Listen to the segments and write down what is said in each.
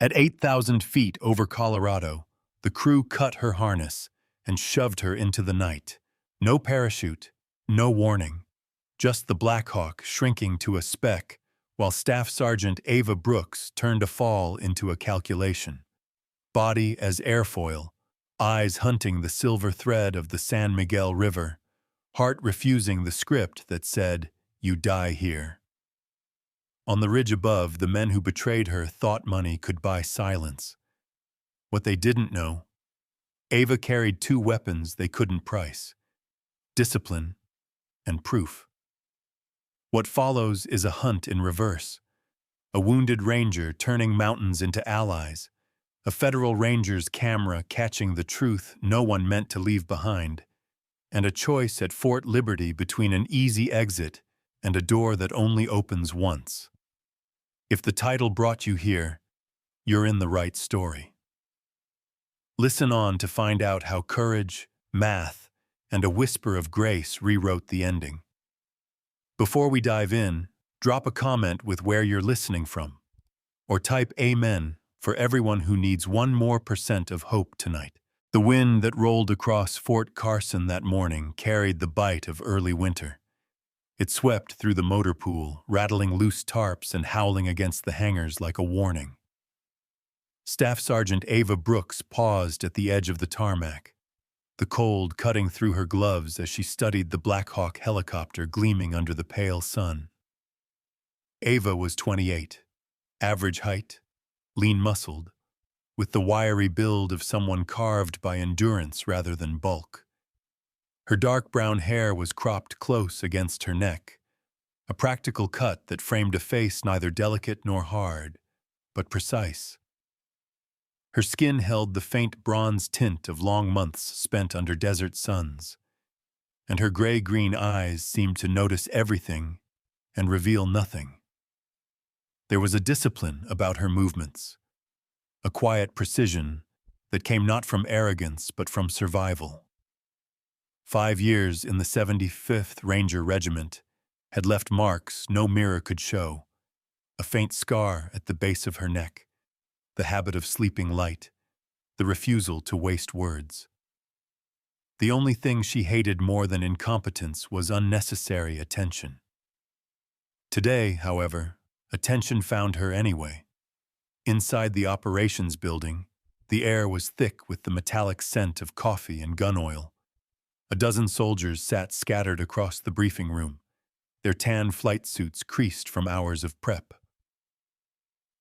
At 8,000 feet over Colorado, the crew cut her harness and shoved her into the night. No parachute, no warning, just the Black Hawk shrinking to a speck, while Staff Sergeant Ava Brooks turned a fall into a calculation. Body as airfoil, eyes hunting the silver thread of the San Miguel River, heart refusing the script that said, "You die here." On the ridge above, the men who betrayed her thought money could buy silence. What they didn't know, Ava carried two weapons they couldn't price: discipline and proof. What follows is a hunt in reverse. A wounded ranger turning mountains into allies. A federal ranger's camera catching the truth no one meant to leave behind. And a choice at Fort Liberty between an easy exit and a door that only opens once. If the title brought you here, you're in the right story. Listen on to find out how courage, math, and a whisper of grace rewrote the ending. Before we dive in, drop a comment with where you're listening from, or type Amen for everyone who needs 1% more of hope tonight. The wind that rolled across Fort Carson that morning carried the bite of early winter. It swept through the motor pool, rattling loose tarps and howling against the hangars like a warning. Staff Sergeant Ava Brooks paused at the edge of the tarmac, the cold cutting through her gloves as she studied the Black Hawk helicopter gleaming under the pale sun. Ava was 28, average height, lean-muscled, with the wiry build of someone carved by endurance rather than bulk. Her dark brown hair was cropped close against her neck, a practical cut that framed a face neither delicate nor hard, but precise. Her skin held the faint bronze tint of long months spent under desert suns, and her gray-green eyes seemed to notice everything and reveal nothing. There was a discipline about her movements, a quiet precision that came not from arrogance but from survival. 5 years in the 75th Ranger Regiment had left marks no mirror could show, a faint scar at the base of her neck, the habit of sleeping light, the refusal to waste words. The only thing she hated more than incompetence was unnecessary attention. Today, however, attention found her anyway. Inside the operations building, the air was thick with the metallic scent of coffee and gun oil. A dozen soldiers sat scattered across the briefing room, their tan flight suits creased from hours of prep.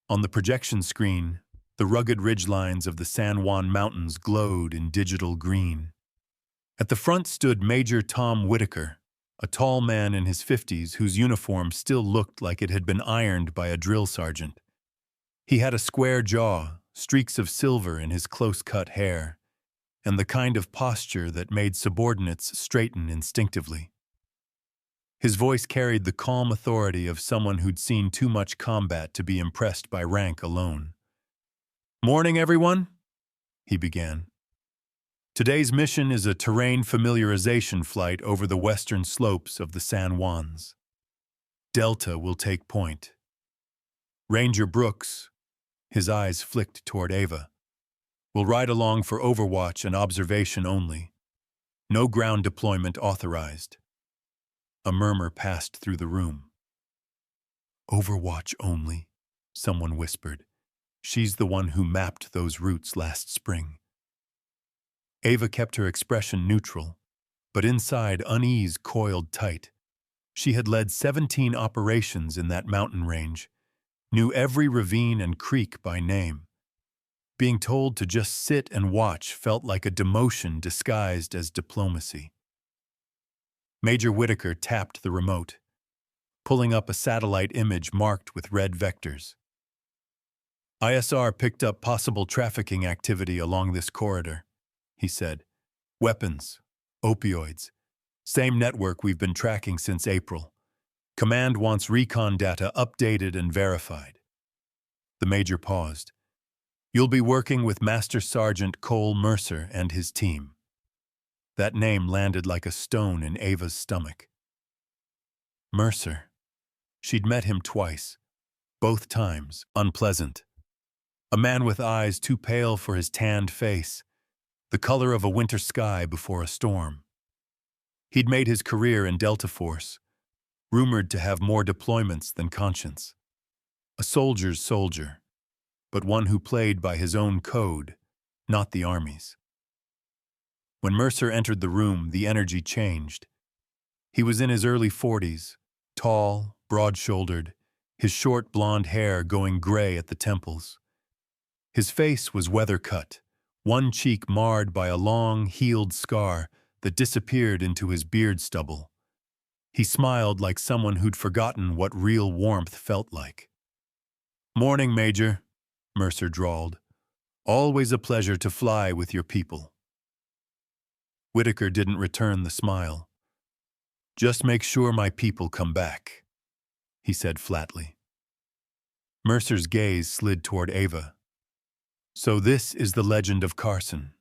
On the projection screen, the rugged ridgelines of the San Juan Mountains glowed in digital green. At the front stood Major Tom Whitaker, a tall man in his 50s whose uniform still looked like it had been ironed by a drill sergeant. He had a square jaw, streaks of silver in his close-cut hair, and the kind of posture that made subordinates straighten instinctively. His voice carried the calm authority of someone who'd seen too much combat to be impressed by rank alone. "Morning, everyone," he began. "Today's mission is a terrain familiarization flight over the western slopes of the San Juans. Delta will take point. Ranger Brooks," his eyes flicked toward Ava, "will ride along for overwatch and observation only. No ground deployment authorized." A murmur passed through the room. "Overwatch only," someone whispered. "She's the one who mapped those routes last spring." Ava kept her expression neutral, but inside unease coiled tight. She had led 17 operations in that mountain range, knew every ravine and creek by name. Being told to just sit and watch felt like a demotion disguised as diplomacy. Major Whitaker tapped the remote, pulling up a satellite image marked with red vectors. "ISR picked up possible trafficking activity along this corridor," he said. "Weapons, opioids, same network we've been tracking since April. Command wants recon data updated and verified." The major paused. "You'll be working with Master Sergeant Cole Mercer and his team." That name landed like a stone in Ava's stomach. Mercer. She'd met him twice, both times unpleasant. A man with eyes too pale for his tanned face, the color of a winter sky before a storm. He'd made his career in Delta Force, rumored to have more deployments than conscience. A soldier's soldier, but one who played by his own code, not the Army's. When Mercer entered the room, the energy changed. He was in his early 40s, tall, broad-shouldered, his short blonde hair going gray at the temples. His face was weather-cut, one cheek marred by a long, healed scar that disappeared into his beard stubble. He smiled like someone who'd forgotten what real warmth felt like. "Morning, Major," Mercer drawled. "Always a pleasure to fly with your people." Whitaker didn't return the smile. "Just make sure my people come back," he said flatly. Mercer's gaze slid toward Ava. "So this is the legend of Carson,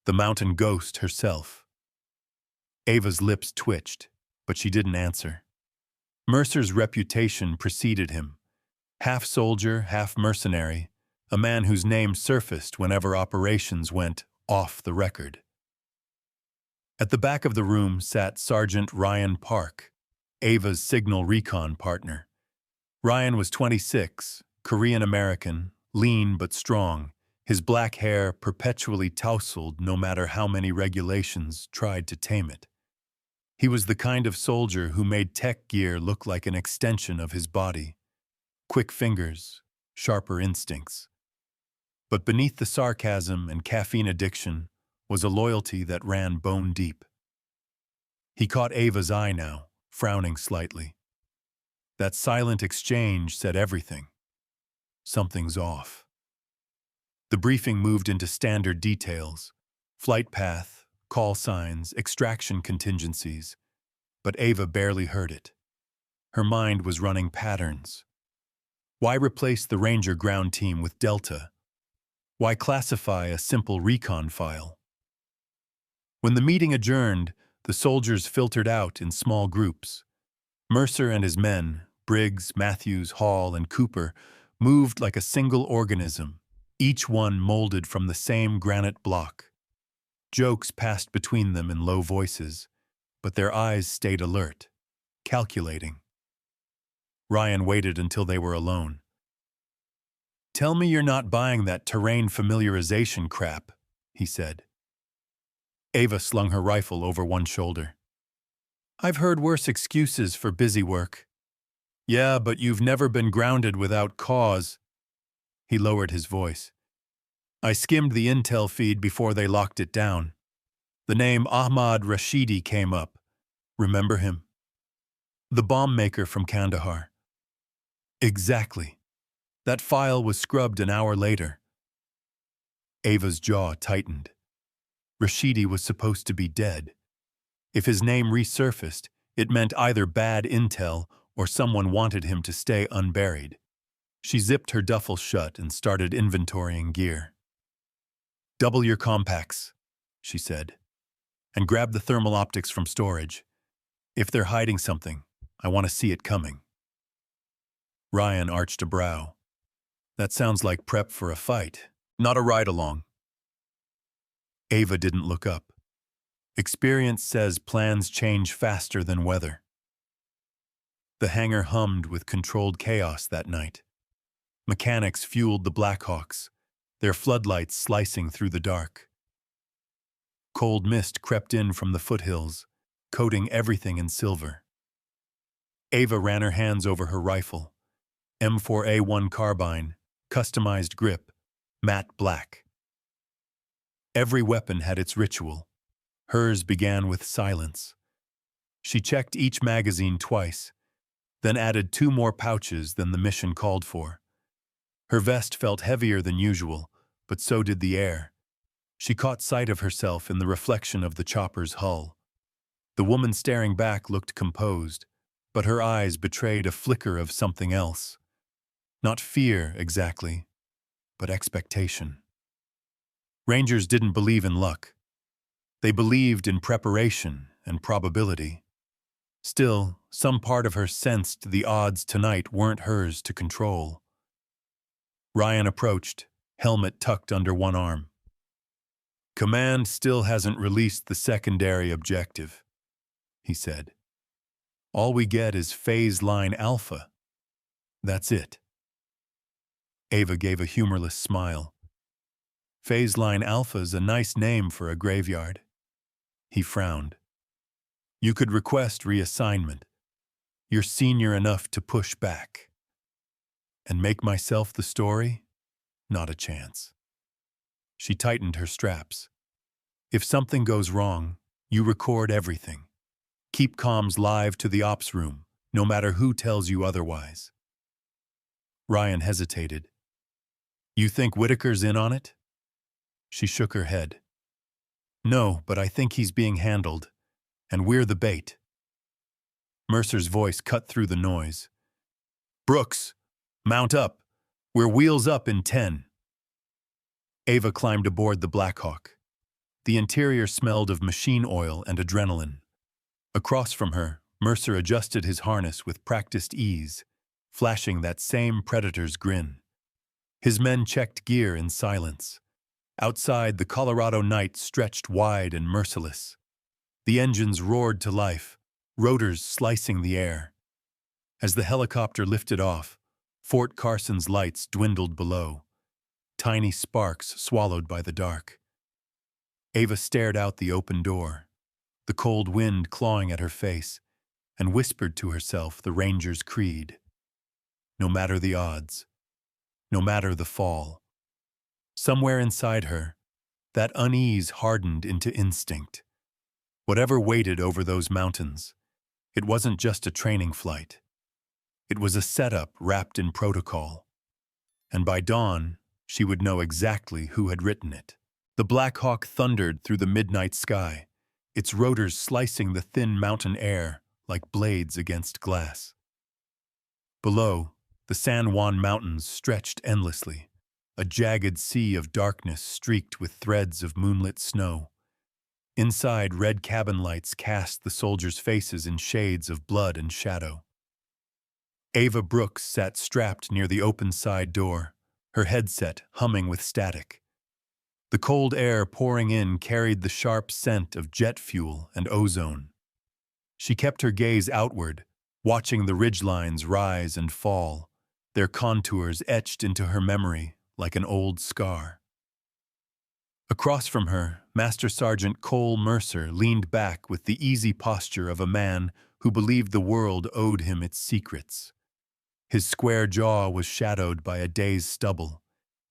the mountain ghost herself." Ava's lips twitched, but she didn't answer. Mercer's reputation preceded him. Half soldier, half mercenary, a man whose name surfaced whenever operations went off the record. At the back of the room sat Sergeant Ryan Park, Ava's signal recon partner. Ryan was 26, Korean-American, lean but strong, his black hair perpetually tousled no matter how many regulations tried to tame it. He was the kind of soldier who made tech gear look like an extension of his body. Quick fingers, sharper instincts. But beneath the sarcasm and caffeine addiction was a loyalty that ran bone deep. He caught Ava's eye now, frowning slightly. That silent exchange said everything. Something's off. The briefing moved into standard details: flight path, call signs, extraction contingencies. But Ava barely heard it. Her mind was running patterns. Why replace the Ranger ground team with Delta? Why classify a simple recon file? When the meeting adjourned, the soldiers filtered out in small groups. Mercer and his men, Briggs, Matthews, Hall, and Cooper, moved like a single organism, each one molded from the same granite block. Jokes passed between them in low voices, but their eyes stayed alert, calculating. Ryan waited until they were alone. "Tell me you're not buying that terrain familiarization crap," he said. Ava slung her rifle over one shoulder. "I've heard worse excuses for busy work." "Yeah, but you've never been grounded without cause." He lowered his voice. "I skimmed the intel feed before they locked it down. The name Ahmad Rashidi came up. Remember him? The bomb maker from Kandahar." "Exactly. That file was scrubbed an hour later." Ava's jaw tightened. Rashidi was supposed to be dead. If his name resurfaced, it meant either bad intel or someone wanted him to stay unburied. She zipped her duffel shut and started inventorying gear. "Double your compacts," she said, "and grab the thermal optics from storage. If they're hiding something, I want to see it coming." Ryan arched a brow. "That sounds like prep for a fight, not a ride-along." Ava didn't look up. Experience says plans change faster than weather. The hangar hummed with controlled chaos that night. Mechanics fueled the Blackhawks, their floodlights slicing through the dark. Cold mist crept in from the foothills, coating everything in silver. Ava ran her hands over her rifle. M4A1 carbine, customized grip, matte black. Every weapon had its ritual. Hers began with silence. She checked each magazine twice, then added 2 more pouches than the mission called for. Her vest felt heavier than usual, but so did the air. She caught sight of herself in the reflection of the chopper's hull. The woman staring back looked composed, but her eyes betrayed a flicker of something else. Not fear, exactly, but expectation. Rangers didn't believe in luck. They believed in preparation and probability. Still, some part of her sensed the odds tonight weren't hers to control. Ryan approached, helmet tucked under one arm. "Command still hasn't released the secondary objective," he said. "All we get is phase line alpha. That's it." Ava gave a humorless smile. "Phase line alpha's a nice name for a graveyard." He frowned. "You could request reassignment. You're senior enough to push back. And make myself the story? Not a chance." She tightened her straps. "If something goes wrong, you record everything. Keep comms live to the ops room, no matter who tells you otherwise." Ryan hesitated. "You think Whitaker's in on it?" She shook her head. "No, but I think he's being handled, and we're the bait." Mercer's voice cut through the noise. "Brooks, mount up. We're wheels up in 10. Ava climbed aboard the Blackhawk. The interior smelled of machine oil and adrenaline. Across from her, Mercer adjusted his harness with practiced ease, flashing that same predator's grin. His men checked gear in silence. Outside, the Colorado night stretched wide and merciless. The engines roared to life, rotors slicing the air. As the helicopter lifted off, Fort Carson's lights dwindled below, tiny sparks swallowed by the dark. Ava stared out the open door, the cold wind clawing at her face, and whispered to herself the Ranger's creed. No matter the odds, no matter the fall. Somewhere inside her, that unease hardened into instinct. Whatever waited over those mountains, it wasn't just a training flight. It was a setup wrapped in protocol. And by dawn, she would know exactly who had written it. The Black Hawk thundered through the midnight sky, its rotors slicing the thin mountain air like blades against glass. Below, the San Juan Mountains stretched endlessly, a jagged sea of darkness streaked with threads of moonlit snow. Inside, red cabin lights cast the soldiers' faces in shades of blood and shadow. Ava Brooks sat strapped near the open side door, her headset humming with static. The cold air pouring in carried the sharp scent of jet fuel and ozone. She kept her gaze outward, watching the ridgelines rise and fall, their contours etched into her memory like an old scar. Across from her, Master Sergeant Cole Mercer leaned back with the easy posture of a man who believed the world owed him its secrets. His square jaw was shadowed by a day's stubble,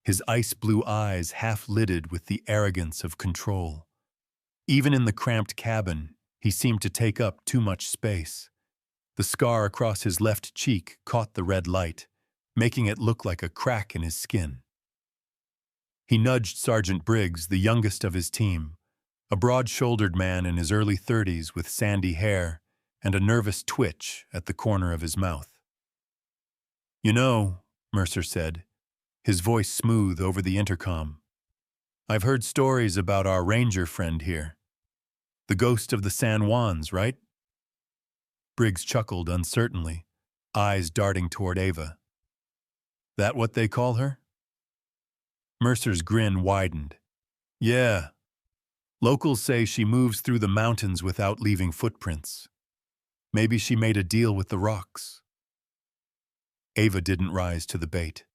his ice-blue eyes half-lidded with the arrogance of control. Even in the cramped cabin, he seemed to take up too much space. The scar across his left cheek caught the red light, making it look like a crack in his skin. He nudged Sergeant Briggs, the youngest of his team, a broad-shouldered man in his early 30s with sandy hair and a nervous twitch at the corner of his mouth. "You know," Mercer said, his voice smooth over the intercom, "I've heard stories about our ranger friend here. The ghost of the San Juans, right?" Briggs chuckled uncertainly, eyes darting toward Ava. "That what they call her?" Mercer's grin widened. "Yeah. Locals say she moves through the mountains without leaving footprints. Maybe she made a deal with the rocks." Ava didn't rise to the bait.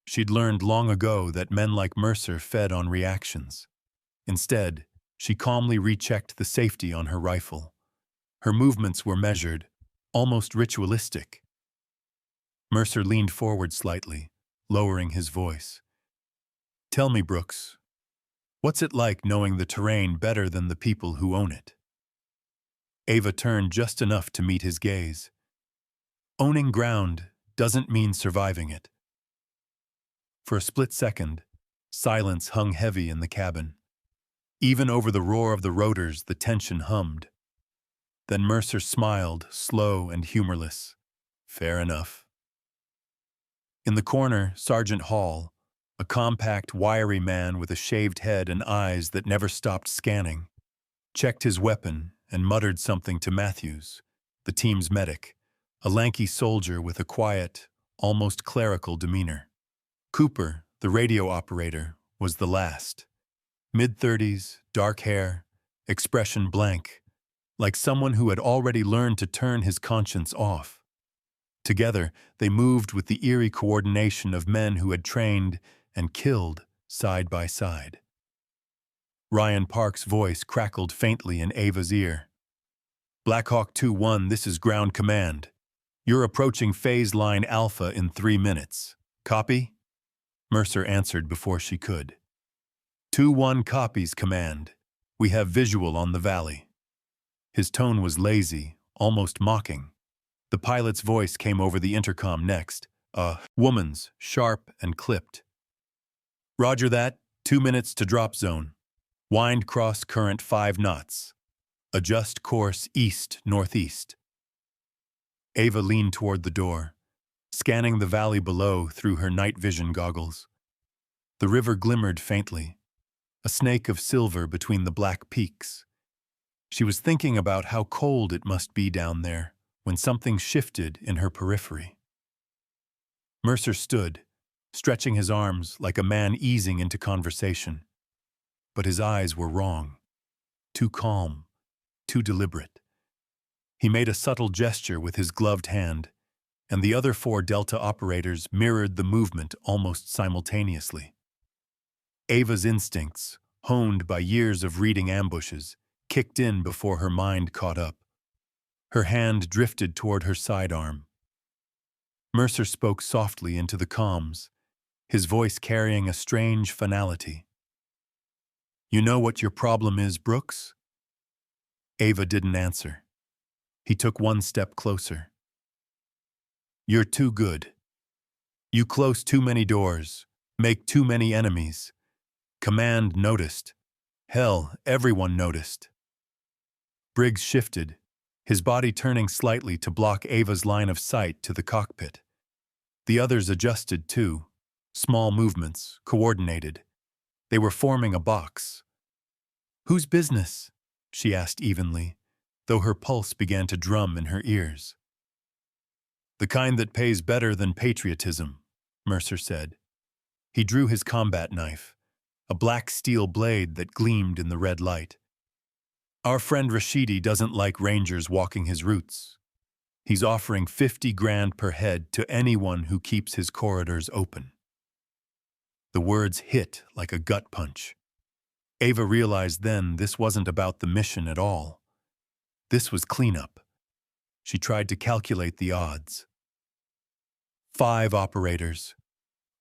She'd learned long ago that men like Mercer fed on reactions. Instead, she calmly rechecked the safety on her rifle. Her movements were measured, almost ritualistic. Mercer leaned forward slightly, lowering his voice. "Tell me, Brooks, what's it like knowing the terrain better than the people who own it?" Ava turned just enough to meet his gaze. "Owning ground doesn't mean surviving it." For a split second, silence hung heavy in the cabin. Even over the roar of the rotors, the tension hummed. Then Mercer smiled, slow and humorless. "Fair enough." In the corner, Sergeant Hall, a compact, wiry man with a shaved head and eyes that never stopped scanning, checked his weapon and muttered something to Matthews, the team's medic, a lanky soldier with a quiet, almost clerical demeanor. Cooper, The radio operator was the last. Mid-30s, dark hair, expression blank, like someone who had already learned to turn his conscience off. Together, they moved with the eerie coordination of men who had trained and killed side by side. Ryan Park's voice crackled faintly in Ava's ear. Blackhawk 2-1, this is ground command. You're approaching phase line Alpha in 3 minutes. Copy? Mercer answered before she could. 2-1 copies, command. We have visual on the valley. His tone was lazy, almost mocking. The pilot's voice came over the intercom next, a woman's, sharp and clipped. Roger that, 2 minutes to drop zone. Wind cross current 5 knots. Adjust course east-northeast. Ava leaned toward the door, scanning the valley below through her night vision goggles. The river glimmered faintly, a snake of silver between the black peaks. She was thinking about how cold it must be down there when something shifted in her periphery. Mercer stood, stretching his arms like a man easing into conversation. But his eyes were wrong, too calm, too deliberate. He made a subtle gesture with his gloved hand, and the other 4 Delta operators mirrored the movement almost simultaneously. Ava's instincts, honed by years of reading ambushes, kicked in before her mind caught up. Her hand drifted toward her sidearm. Mercer spoke softly into the comms, his voice carrying a strange finality. You know what your problem is, Brooks? Ava didn't answer. He took 1 step closer. You're too good. You close too many doors, make too many enemies. Command noticed. Hell, everyone noticed. Briggs shifted, his body turning slightly to block Ava's line of sight to the cockpit. The others adjusted too, small movements, coordinated. They were forming a box. Whose business? She asked evenly, though her pulse began to drum in her ears. The kind that pays better than patriotism, Mercer said. He drew his combat knife, a black steel blade that gleamed in the red light. Our friend Rashidi doesn't like Rangers walking his routes. He's offering 50 grand per head to anyone who keeps his corridors open. The words hit like a gut punch. Ava realized then this wasn't about the mission at all. This was cleanup. She tried to calculate the odds. 5 operators.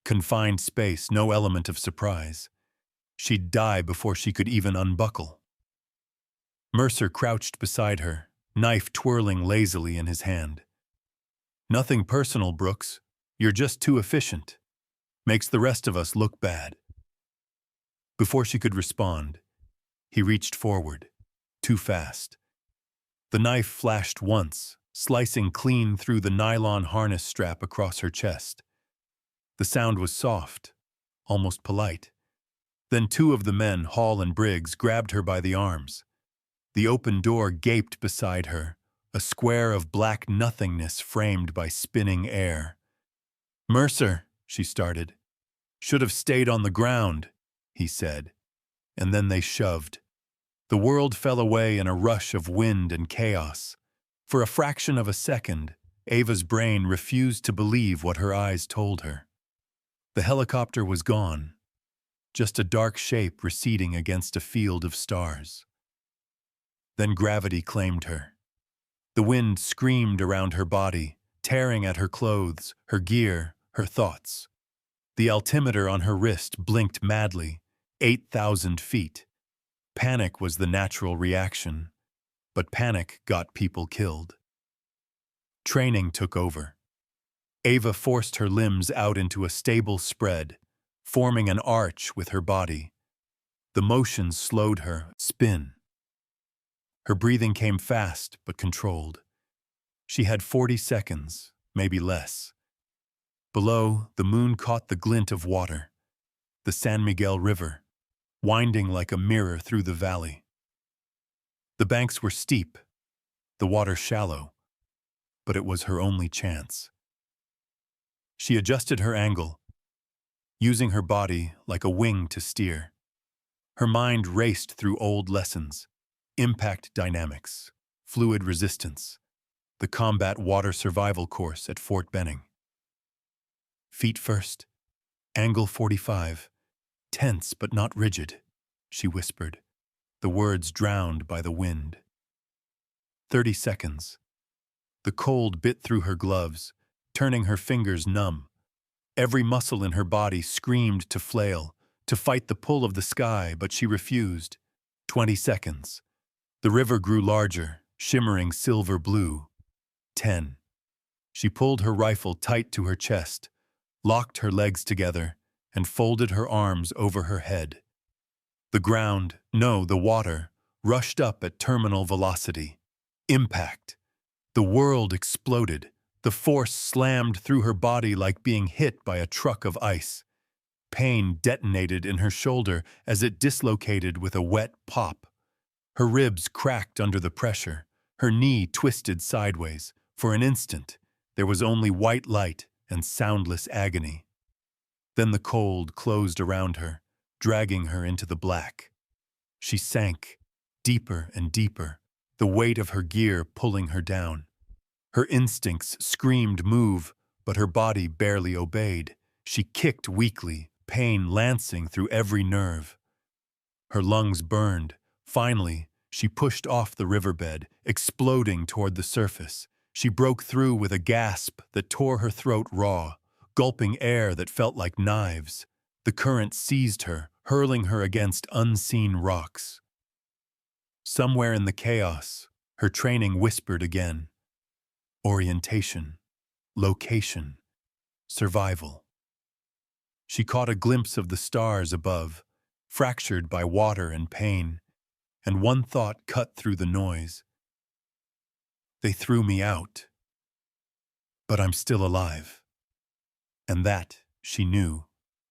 Confined space, no element of surprise. She'd die before she could even unbuckle. Mercer crouched beside her, knife twirling lazily in his hand. Nothing personal, Brooks. You're just too efficient. Makes the rest of us look bad. Before she could respond, he reached forward, too fast. The knife flashed once, slicing clean through the nylon harness strap across her chest. The sound was soft, almost polite. Then 2 of the men, Hall and Briggs, grabbed her by the arms. The open door gaped beside her, a square of black nothingness framed by spinning air. Mercer, she started. Should have stayed on the ground, he said. And then they shoved. The world fell away in a rush of wind and chaos. For a fraction of a second, Ava's brain refused to believe what her eyes told her. The helicopter was gone, just a dark shape receding against a field of stars. Then gravity claimed her. The wind screamed around her body, tearing at her clothes, her gear, her thoughts. The altimeter on her wrist blinked madly, 8,000 feet. Panic was the natural reaction, but panic got people killed. Training took over. Ava forced her limbs out into a stable spread, forming an arch with her body. The motion slowed her spin. Her breathing came fast but controlled. She had 40 seconds, maybe less. Below, the moon caught the glint of water, the San Miguel River, winding like a mirror through the valley. The banks were steep, the water shallow, but it was her only chance. She adjusted her angle, using her body like a wing to steer. Her mind raced through old lessons: impact dynamics, fluid resistance, the combat water survival course at Fort Benning. Feet first, angle 45, tense but not rigid, she whispered, the words drowned by the wind. 30 seconds. The cold bit through her gloves, turning her fingers numb. Every muscle in her body screamed to flail, to fight the pull of the sky, but she refused. 20 seconds. The river grew larger, shimmering silver blue. 10. She pulled her rifle tight to her chest, locked her legs together, and folded her arms over her head. The ground, no, the water, rushed up at terminal velocity. Impact. The world exploded. The force slammed through her body like being hit by a truck of ice. Pain detonated in her shoulder as it dislocated with a wet pop. Her ribs cracked under the pressure. Her knee twisted sideways. For an instant, there was only white light and soundless agony. Then the cold closed around her, dragging her into the black. She sank, deeper and deeper, the weight of her gear pulling her down. Her instincts screamed move, but her body barely obeyed. She kicked weakly, pain lancing through every nerve. Her lungs burned. Finally, she pushed off the riverbed, exploding toward the surface. She broke through with a gasp that tore her throat raw, gulping air that felt like knives. The current seized her, hurling her against unseen rocks. Somewhere in the chaos, her training whispered again. Orientation, location, survival. She caught a glimpse of the stars above, fractured by water and pain, and one thought cut through the noise. They threw me out, but I'm still alive. And that, she knew,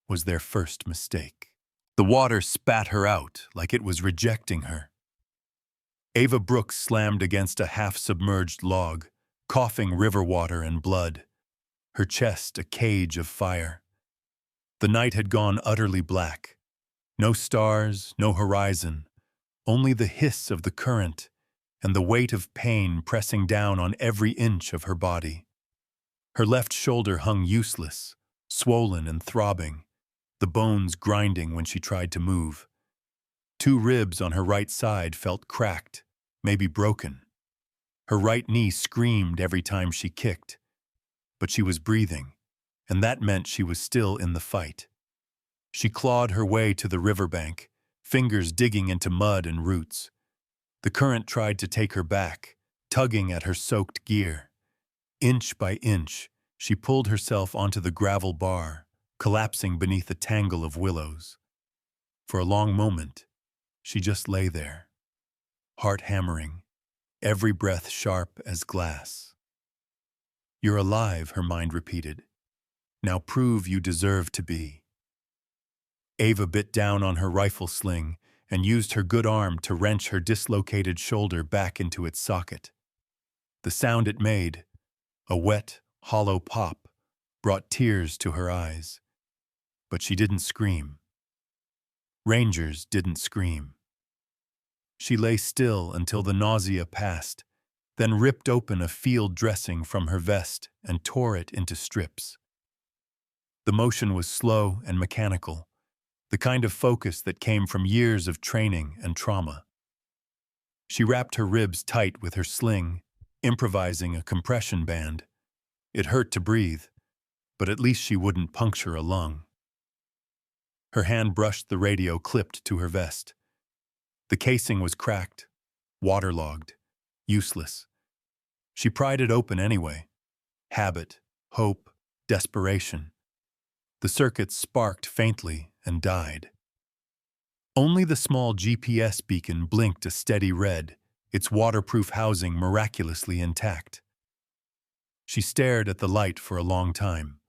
was their first mistake. The water spat her out like it was rejecting her. Ava Brooks slammed against a half-submerged log, coughing river water and blood, her chest a cage of fire. The night had gone utterly black. No stars, no horizon, only the hiss of the current and the weight of pain pressing down on every inch of her body. Her left shoulder hung useless, swollen and throbbing, the bones grinding when she tried to move. 2 ribs on her right side felt cracked, maybe broken. Her right knee screamed every time she kicked, but she was breathing, and that meant she was still in the fight. She clawed her way to the riverbank, fingers digging into mud and roots. The current tried to take her back, tugging at her soaked gear. Inch by inch, she pulled herself onto the gravel bar, collapsing beneath a tangle of willows. For a long moment, she just lay there, heart hammering, every breath sharp as glass. You're alive, her mind repeated. Now prove you deserve to be. Ava bit down on her rifle sling and used her good arm to wrench her dislocated shoulder back into its socket. The sound it made, a wet, hollow pop, brought tears to her eyes. But she didn't scream. Rangers didn't scream. She lay still until the nausea passed, then ripped open a field dressing from her vest and tore it into strips. The motion was slow and mechanical, the kind of focus that came from years of training and trauma. She wrapped her ribs tight with her sling, improvising a compression band. It hurt to breathe, but at least she wouldn't puncture a lung. Her hand brushed the radio clipped to her vest. The casing was cracked, waterlogged, useless. She pried it open anyway. Habit, hope, desperation. The circuits sparked faintly and died. Only the small GPS beacon blinked a steady red, its waterproof housing miraculously intact. She stared at the light for a long time.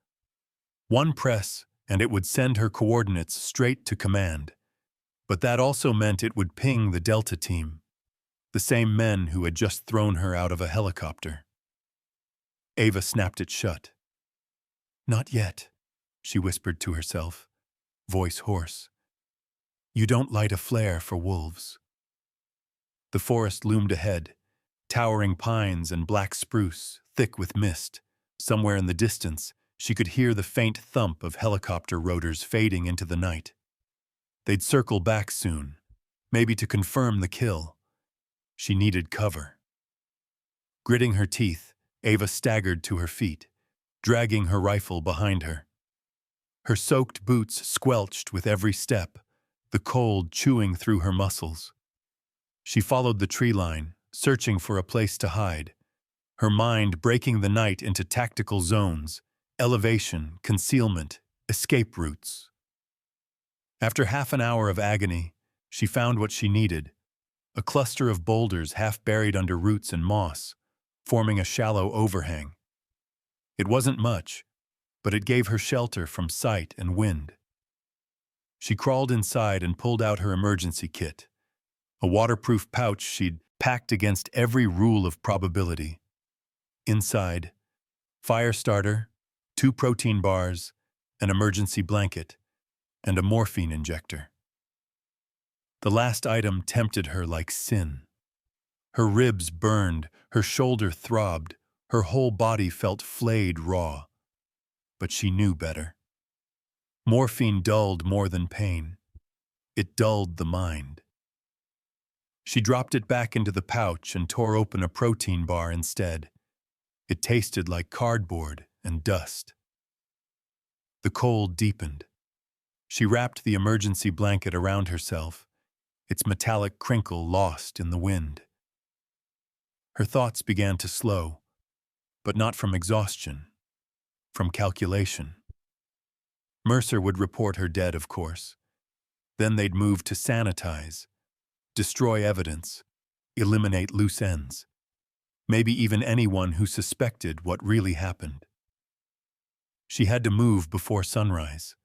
One press, and it would send her coordinates straight to command. But that also meant it would ping the Delta team, the same men who had just thrown her out of a helicopter. Ava snapped it shut. Not yet, she whispered to herself, voice hoarse. You don't light a flare for wolves. The forest loomed ahead, towering pines and black spruce, thick with mist. Somewhere in the distance, she could hear the faint thump of helicopter rotors fading into the night. They'd circle back soon, maybe to confirm the kill. She needed cover. Gritting her teeth, Ava staggered to her feet, dragging her rifle behind her. Her soaked boots squelched with every step, the cold chewing through her muscles. She followed the tree line, searching for a place to hide, her mind breaking the night into tactical zones, elevation, concealment, escape routes. After half an hour of agony, she found what she needed, a cluster of boulders half buried under roots and moss, forming a shallow overhang. It wasn't much, but it gave her shelter from sight and wind. She crawled inside and pulled out her emergency kit, a waterproof pouch she'd packed against every rule of probability. Inside, fire starter, 2 protein bars, an emergency blanket, and a morphine injector. The last item tempted her like sin. Her ribs burned, her shoulder throbbed, her whole body felt flayed raw. But she knew better. Morphine dulled more than pain. It dulled the mind. She dropped it back into the pouch and tore open a protein bar instead. It tasted like cardboard and dust. The cold deepened. She wrapped the emergency blanket around herself, its metallic crinkle lost in the wind. Her thoughts began to slow, but not from exhaustion, from calculation. Mercer would report her dead, of course. Then they'd move to sanitize, destroy evidence, eliminate loose ends, maybe even anyone who suspected what really happened. She had to move before sunrise.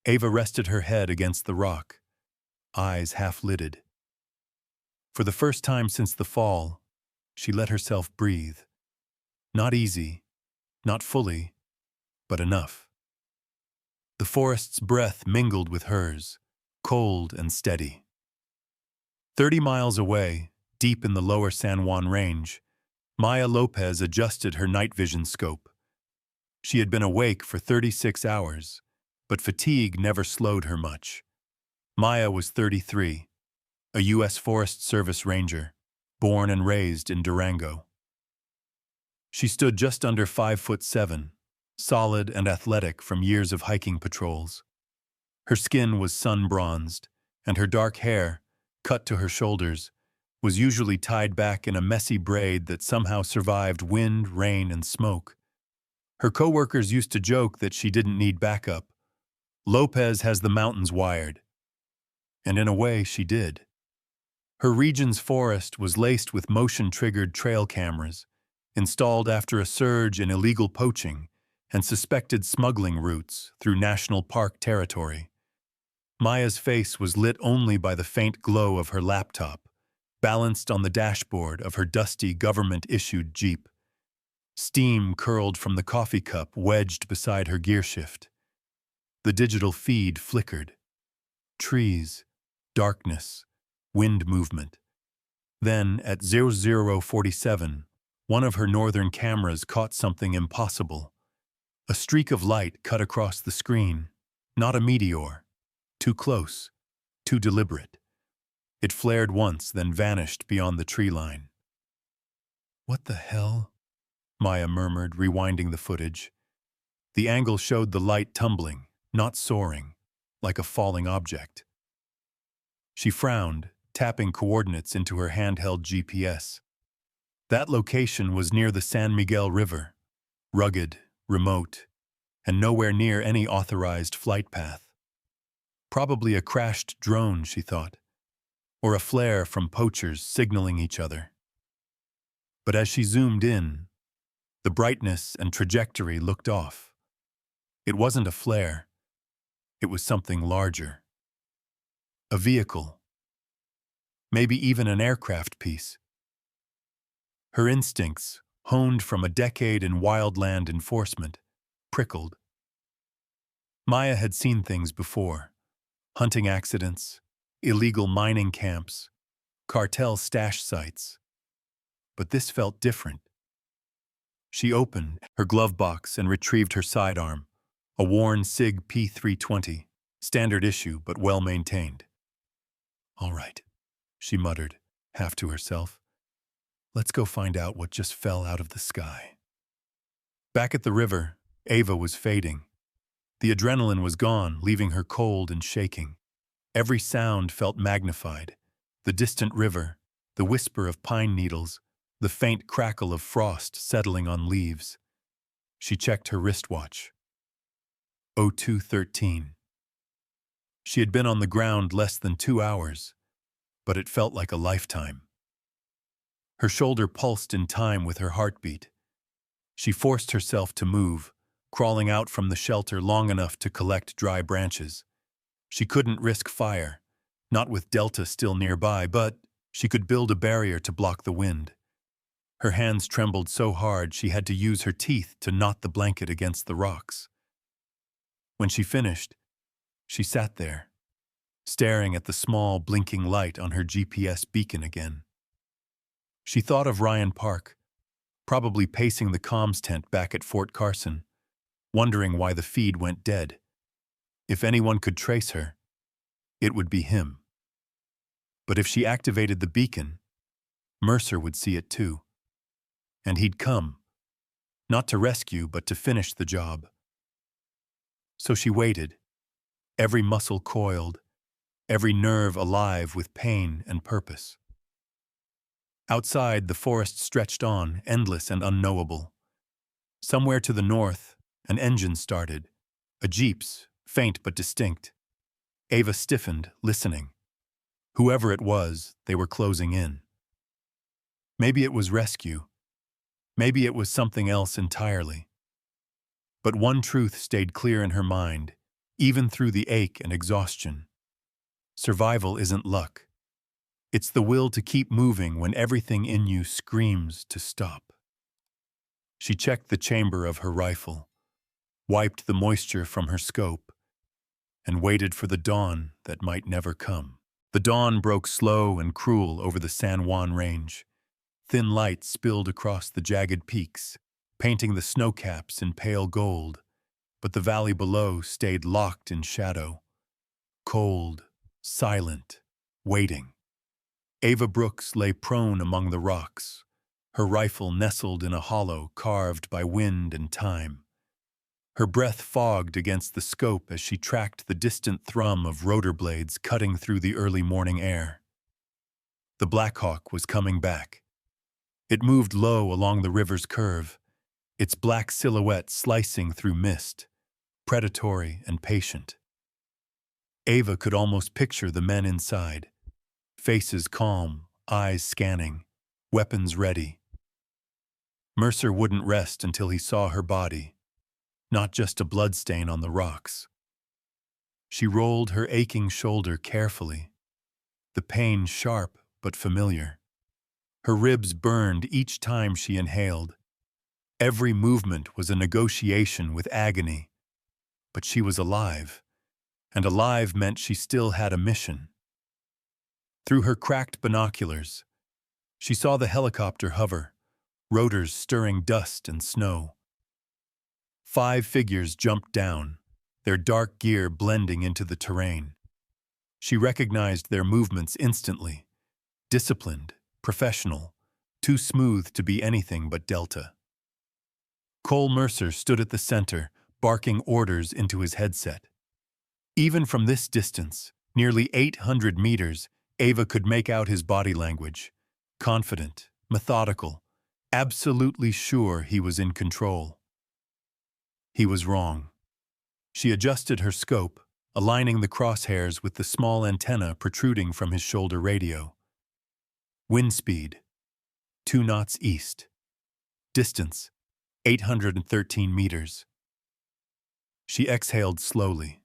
Ava rested her head against the rock, eyes half-lidded. For the first time since the fall, she let herself breathe. Not easy, not fully, but enough. The forest's breath mingled with hers, cold and steady. 30 miles away, deep in the lower San Juan range, Maya Lopez adjusted her night vision scope. She had been awake for 36 hours, but fatigue never slowed her much. Maya was 33, a U.S. Forest Service ranger, born and raised in Durango. She stood just under 5'7", solid and athletic from years of hiking patrols. Her skin was sun-bronzed, and her dark hair, cut to her shoulders, was usually tied back in a messy braid that somehow survived wind, rain, and smoke. Her coworkers used to joke that she didn't need backup. Lopez has the mountains wired. And in a way, she did. Her region's forest was laced with motion-triggered trail cameras, installed after a surge in illegal poaching and suspected smuggling routes through national park territory. Maya's face was lit only by the faint glow of her laptop, balanced on the dashboard of her dusty government-issued Jeep. Steam curled from the coffee cup wedged beside her gearshift. The digital feed flickered. Trees, darkness, wind movement. Then, at 0047, one of her northern cameras caught something impossible. A streak of light cut across the screen, not a meteor. Too close, too deliberate. It flared once, then vanished beyond the tree line. "What the hell?" Maya murmured, rewinding the footage. The angle showed the light tumbling, not soaring, like a falling object. She frowned, tapping coordinates into her handheld GPS. That location was near the San Miguel River, rugged, remote, and nowhere near any authorized flight path. Probably a crashed drone, she thought, or a flare from poachers signaling each other. But as she zoomed in, the brightness and trajectory looked off. It wasn't a flare. It was something larger. A vehicle. Maybe even an aircraft piece. Her instincts, honed from a decade in wildland enforcement, prickled. Maya had seen things before: hunting accidents, illegal mining camps, cartel stash sites. But this felt different. She opened her glove box and retrieved her sidearm, a worn SIG P320, standard issue but well maintained. "All right," she muttered, half to herself. "Let's go find out what just fell out of the sky." Back at the river, Ava was fading. The adrenaline was gone, leaving her cold and shaking. Every sound felt magnified: the distant river, the whisper of pine needles, the faint crackle of frost settling on leaves. She checked her wristwatch. 02:13. She had been on the ground less than 2 hours, but it felt like a lifetime. Her shoulder pulsed in time with her heartbeat. She forced herself to move, crawling out from the shelter long enough to collect dry branches. She couldn't risk fire, not with Delta still nearby, but she could build a barrier to block the wind. Her hands trembled so hard she had to use her teeth to knot the blanket against the rocks. When she finished, she sat there, staring at the small, blinking light on her GPS beacon again. She thought of Ryan Park, probably pacing the comms tent back at Fort Carson, wondering why the feed went dead. If anyone could trace her, it would be him. But if she activated the beacon, Mercer would see it too. And he'd come, not to rescue, but to finish the job. So she waited, every muscle coiled, every nerve alive with pain and purpose. Outside, the forest stretched on, endless and unknowable. Somewhere to the north, an engine started, a jeep's, faint but distinct. Ava stiffened, listening. Whoever it was, they were closing in. Maybe it was rescue. Maybe it was something else entirely. But one truth stayed clear in her mind, even through the ache and exhaustion. Survival isn't luck. It's the will to keep moving when everything in you screams to stop. She checked the chamber of her rifle, wiped the moisture from her scope, and waited for the dawn that might never come. The dawn broke slow and cruel over the San Juan Range. Thin light spilled across the jagged peaks, painting the snowcaps in pale gold, but the valley below stayed locked in shadow. Cold, silent, waiting. Ava Brooks lay prone among the rocks, her rifle nestled in a hollow carved by wind and time. Her breath fogged against the scope as she tracked the distant thrum of rotor blades cutting through the early morning air. The Black Hawk was coming back. It moved low along the river's curve, its black silhouette slicing through mist, predatory and patient. Ava could almost picture the men inside, faces calm, eyes scanning, weapons ready. Mercer wouldn't rest until he saw her body, not just a bloodstain on the rocks. She rolled her aching shoulder carefully, the pain sharp but familiar. Her ribs burned each time she inhaled. Every movement was a negotiation with agony. But she was alive, and alive meant she still had a mission. Through her cracked binoculars, she saw the helicopter hover, rotors stirring dust and snow. 5 figures jumped down, their dark gear blending into the terrain. She recognized their movements instantly, disciplined, professional, too smooth to be anything but Delta. Cole Mercer stood at the center, barking orders into his headset. Even from this distance, nearly 800 meters, Ava could make out his body language. Confident, methodical, absolutely sure he was in control. He was wrong. She adjusted her scope, aligning the crosshairs with the small antenna protruding from his shoulder radio. Wind speed, 2 knots east. Distance, 813 meters. She exhaled slowly,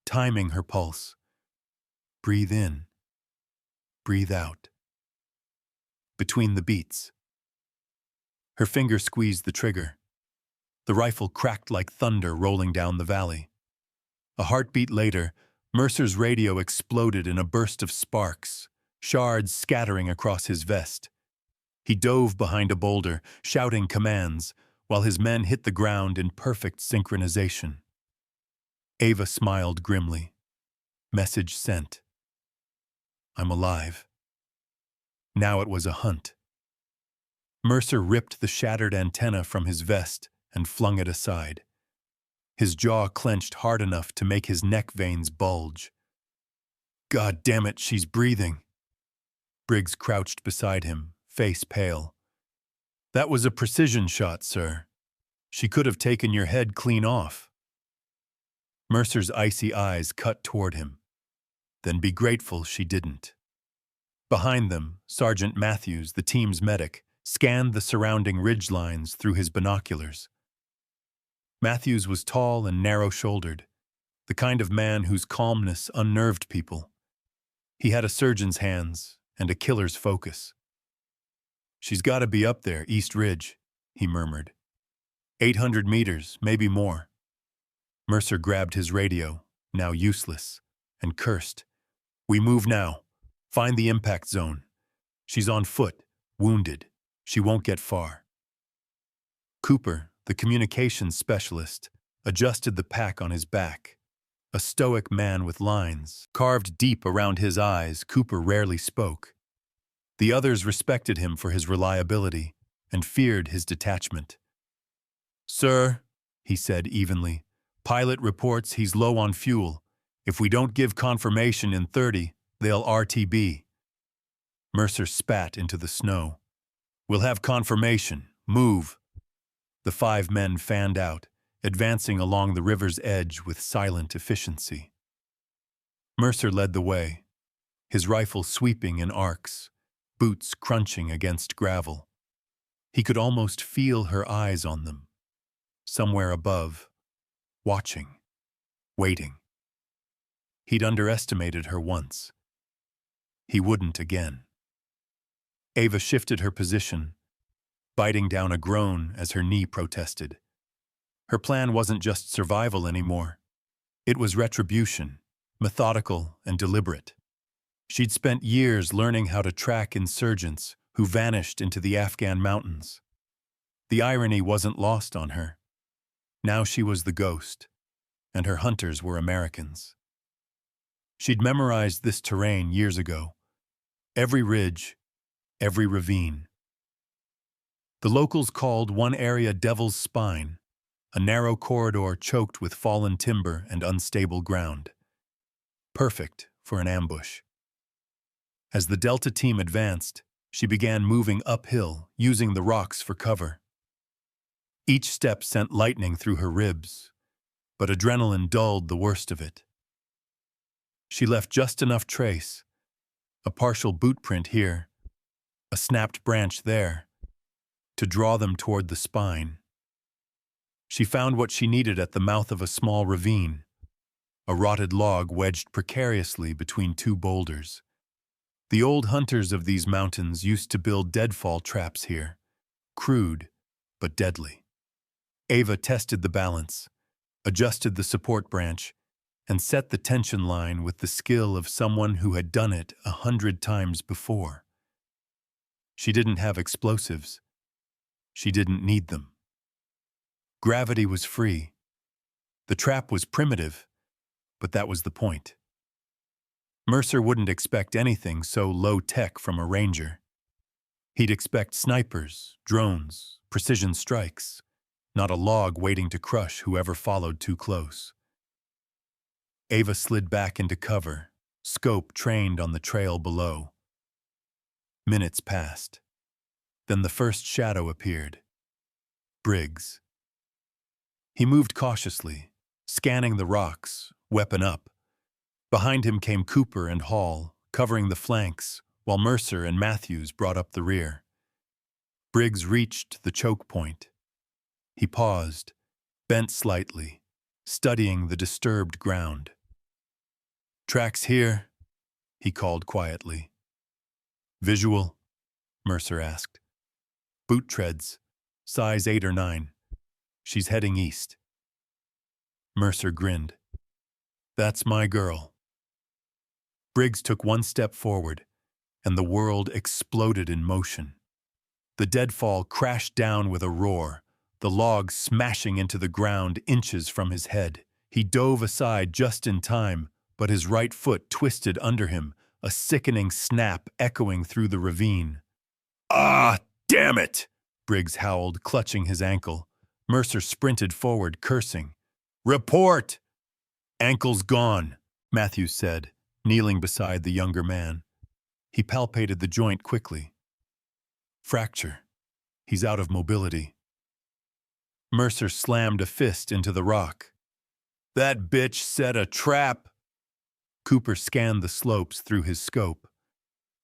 timing her pulse. Breathe in. Breathe out. Between the beats. Her finger squeezed the trigger. The rifle cracked like thunder rolling down the valley. A heartbeat later, Mercer's radio exploded in a burst of sparks, shards scattering across his vest. He dove behind a boulder, shouting commands, while his men hit the ground in perfect synchronization. Ava smiled grimly. Message sent. I'm alive. Now it was a hunt. Mercer ripped the shattered antenna from his vest and flung it aside. His jaw clenched hard enough to make his neck veins bulge. God damn it, she's breathing. Briggs crouched beside him, face pale. That was a precision shot, sir. She could have taken your head clean off. Mercer's icy eyes cut toward him. Then be grateful she didn't. Behind them, Sergeant Matthews, the team's medic, scanned the surrounding ridgelines through his binoculars. Matthews was tall and narrow-shouldered, the kind of man whose calmness unnerved people. He had a surgeon's hands and a killer's focus. She's got to be up there, East Ridge, he murmured. 800 meters, maybe more. Mercer grabbed his radio, now useless, and cursed. We move now. Find the impact zone. She's on foot, wounded. She won't get far. Cooper, the communications specialist, adjusted the pack on his back. A stoic man with lines carved deep around his eyes, Cooper rarely spoke. The others respected him for his reliability and feared his detachment. Sir, he said evenly, pilot reports he's low on fuel. If we don't give confirmation in 30, they'll RTB. Mercer spat into the snow. We'll have confirmation. Move. The 5 men fanned out, advancing along the river's edge with silent efficiency. Mercer led the way, his rifle sweeping in arcs, boots crunching against gravel. He could almost feel her eyes on them, somewhere above, watching, waiting. He'd underestimated her once. He wouldn't again. Ava shifted her position, biting down a groan as her knee protested. Her plan wasn't just survival anymore. It was retribution, methodical and deliberate. She'd spent years learning how to track insurgents who vanished into the Afghan mountains. The irony wasn't lost on her. Now she was the ghost, and her hunters were Americans. She'd memorized this terrain years ago. Every ridge, every ravine. The locals called one area Devil's Spine, a narrow corridor choked with fallen timber and unstable ground. Perfect for an ambush. As the Delta team advanced, she began moving uphill, using the rocks for cover. Each step sent lightning through her ribs, but adrenaline dulled the worst of it. She left just enough trace, a partial boot print here, a snapped branch there, to draw them toward the spine. She found what she needed at the mouth of a small ravine, a rotted log wedged precariously between 2 boulders. The old hunters of these mountains used to build deadfall traps here, crude but deadly. Ava tested the balance, adjusted the support branch, and set the tension line with the skill of someone who had done it 100 times before. She didn't have explosives. She didn't need them. Gravity was free. The trap was primitive, but that was the point. Mercer wouldn't expect anything so low-tech from a ranger. He'd expect snipers, drones, precision strikes, not a log waiting to crush whoever followed too close. Ava slid back into cover, scope trained on the trail below. Minutes passed. Then the first shadow appeared. Briggs. He moved cautiously, scanning the rocks, weapon up. Behind him came Cooper and Hall, covering the flanks, while Mercer and Matthews brought up the rear. Briggs reached the choke point. He paused, bent slightly, studying the disturbed ground. Tracks here, he called quietly. Visual? Mercer asked. Boot treads, size 8 or 9. She's heading east. Mercer grinned. That's my girl. Briggs took one step forward, and the world exploded in motion. The deadfall crashed down with a roar, the log smashing into the ground inches from his head. He dove aside just in time, but his right foot twisted under him, a sickening snap echoing through the ravine. "Ah, damn it!" Briggs howled, clutching his ankle. Mercer sprinted forward, cursing. "Report!" "Ankle's gone," Matthews said, kneeling beside the younger man. He palpated the joint quickly. "Fracture. He's out of mobility." Mercer slammed a fist into the rock. "That bitch set a trap." Cooper scanned the slopes through his scope.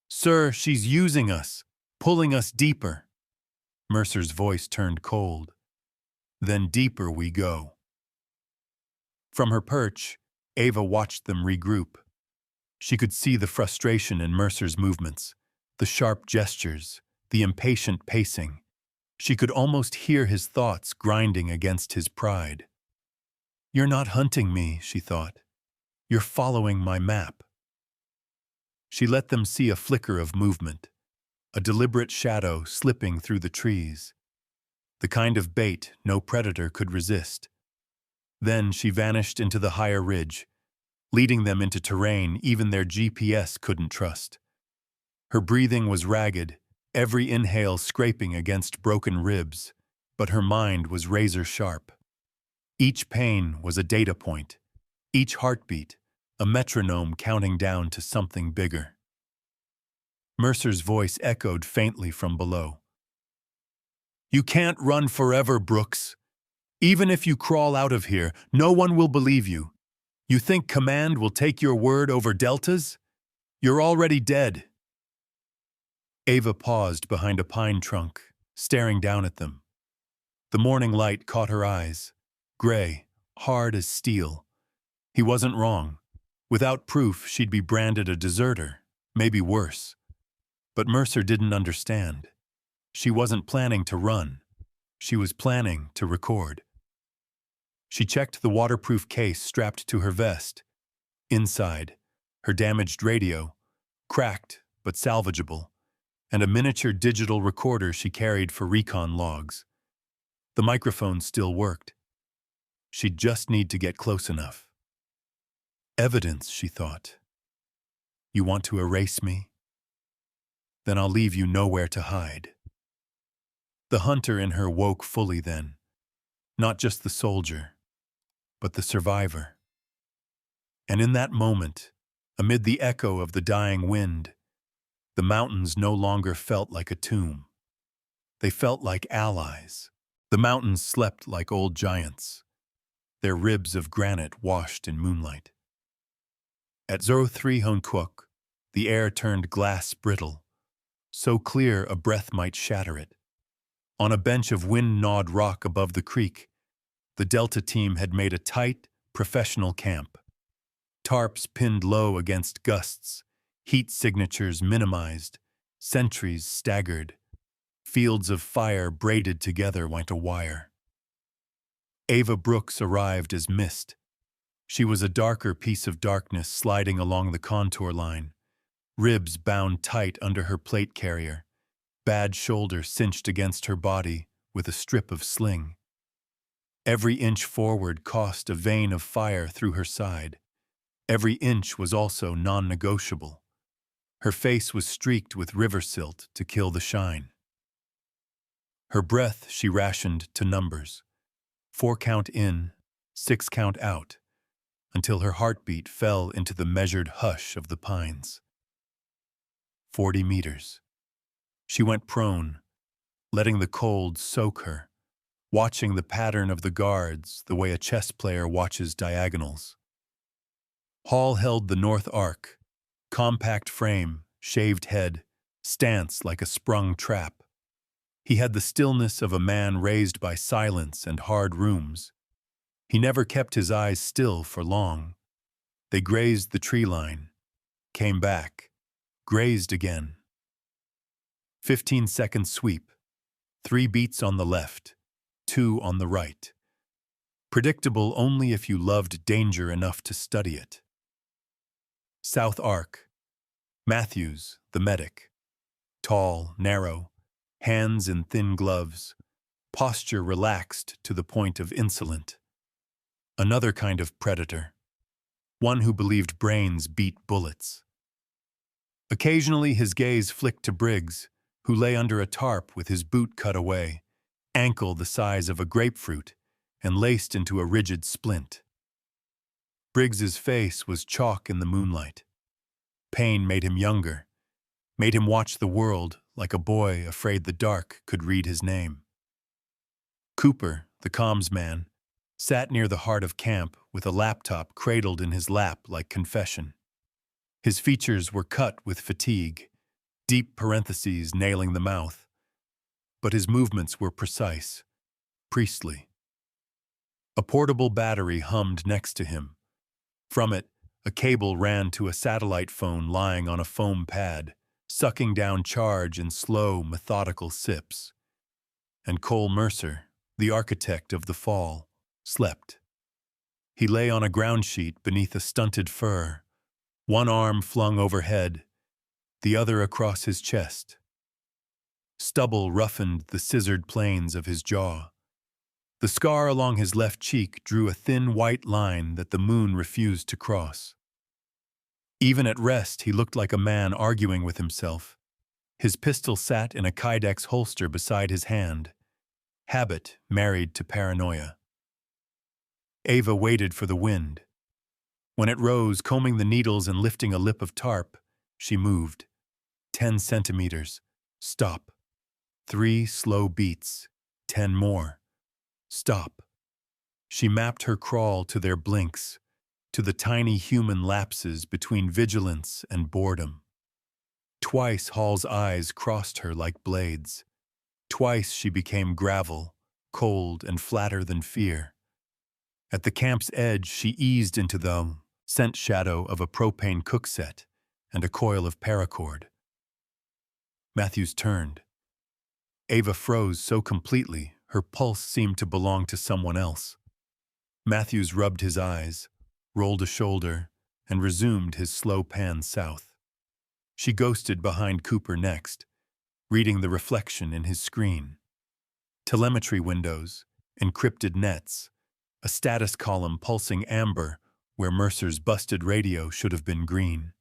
"Sir, she's using us, pulling us deeper." Mercer's voice turned cold. "Then deeper we go." From her perch, Ava watched them regroup. She could see the frustration in Mercer's movements, the sharp gestures, the impatient pacing. She could almost hear his thoughts grinding against his pride. "You're not hunting me," she thought. "You're following my map." She let them see a flicker of movement, a deliberate shadow slipping through the trees, the kind of bait no predator could resist. Then she vanished into the higher ridge, leading them into terrain even their GPS couldn't trust. Her breathing was ragged, every inhale scraping against broken ribs, but her mind was razor-sharp. Each pain was a data point, each heartbeat a metronome counting down to something bigger. Mercer's voice echoed faintly from below. "You can't run forever, Brooks. Even if you crawl out of here, no one will believe you. You think command will take your word over deltas? You're already dead." Ava paused behind a pine trunk, staring down at them. The morning light caught her eyes, gray, hard as steel. He wasn't wrong. Without proof, she'd be branded a deserter, maybe worse. But Mercer didn't understand. She wasn't planning to run. She was planning to record. She checked the waterproof case strapped to her vest. Inside, her damaged radio, cracked but salvageable, and a miniature digital recorder she carried for recon logs. The microphone still worked. She'd just need to get close enough. Evidence, she thought. You want to erase me? Then I'll leave you nowhere to hide. The hunter in her woke fully then. Not just the soldier, but the survivor. And in that moment, amid the echo of the dying wind, the mountains no longer felt like a tomb. They felt like allies. The mountains slept like old giants, their ribs of granite washed in moonlight. At 03 Honquok, the air turned glass brittle, so clear a breath might shatter it. On a bench of wind-gnawed rock above the creek, the Delta team had made a tight, professional camp. Tarps pinned low against gusts, heat signatures minimized, sentries staggered, fields of fire braided together like a wire. Ava Brooks arrived as mist. She was a darker piece of darkness sliding along the contour line, ribs bound tight under her plate carrier, bad shoulder cinched against her body with a strip of sling. Every inch forward cost a vein of fire through her side. Every inch was also non-negotiable. Her face was streaked with river silt to kill the shine. Her breath she rationed to numbers, 4 count in, 6 count out, until her heartbeat fell into the measured hush of the pines. 40 meters. She went prone, letting the cold soak her, watching the pattern of the guards the way a chess player watches diagonals. Hall held the north arc, compact frame, shaved head, stance like a sprung trap. He had the stillness of a man raised by silence and hard rooms. He never kept his eyes still for long. They grazed the tree line, came back, grazed again. 15-second sweep, 3 beats on the left, 2 on the right. Predictable only if you loved danger enough to study it. South Arc. Matthews, the medic. Tall, narrow, hands in thin gloves, posture relaxed to the point of insolent. Another kind of predator. One who believed brains beat bullets. Occasionally his gaze flicked to Briggs, who lay under a tarp with his boot cut away, ankle the size of a grapefruit, and laced into a rigid splint. Briggs's face was chalk in the moonlight. Pain made him younger, made him watch the world like a boy afraid the dark could read his name. Cooper, the comms man, sat near the heart of camp with a laptop cradled in his lap like confession. His features were cut with fatigue, deep parentheses nailing the mouth, but his movements were precise, priestly. A portable battery hummed next to him. From it, a cable ran to a satellite phone lying on a foam pad, sucking down charge in slow, methodical sips. And Cole Mercer, the architect of the fall, slept. He lay on a ground sheet beneath a stunted fir, one arm flung overhead, the other across his chest. Stubble roughened the scissored planes of his jaw. The scar along his left cheek drew a thin white line that the moon refused to cross. Even at rest, he looked like a man arguing with himself. His pistol sat in a Kydex holster beside his hand. Habit married to paranoia. Ava waited for the wind. When it rose, combing the needles and lifting a lip of tarp, she moved. 10 centimeters. Stop. 3 slow beats. 10 more. Stop. She mapped her crawl to their blinks, to the tiny human lapses between vigilance and boredom. Twice Hall's eyes crossed her like blades. Twice she became gravel, cold and flatter than fear. At the camp's edge, she eased into the scent shadow of a propane cook set and a coil of paracord. Matthews turned. Ava froze so completely, her pulse seemed to belong to someone else. Matthews rubbed his eyes, rolled a shoulder, and resumed his slow pan south. She ghosted behind Cooper next, reading the reflection in his screen. Telemetry windows, encrypted nets, a status column pulsing amber where Mercer's busted radio should have been green.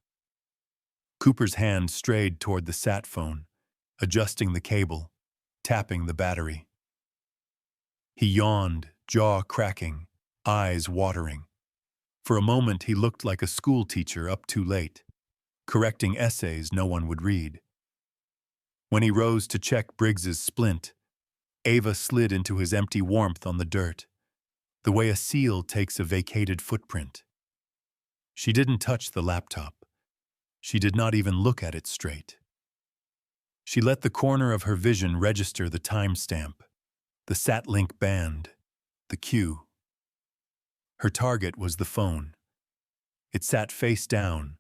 Cooper's hand strayed toward the sat phone, adjusting the cable, tapping the battery. He yawned, jaw cracking, eyes watering. For a moment he looked like a school teacher up too late, correcting essays no one would read. When he rose to check Briggs's splint, Ava slid into his empty warmth on the dirt, the way a seal takes a vacated footprint. She didn't touch the laptop. She did not even look at it straight. She let the corner of her vision register the timestamp, the SatLink band, the cue. Her target was the phone. It sat face down,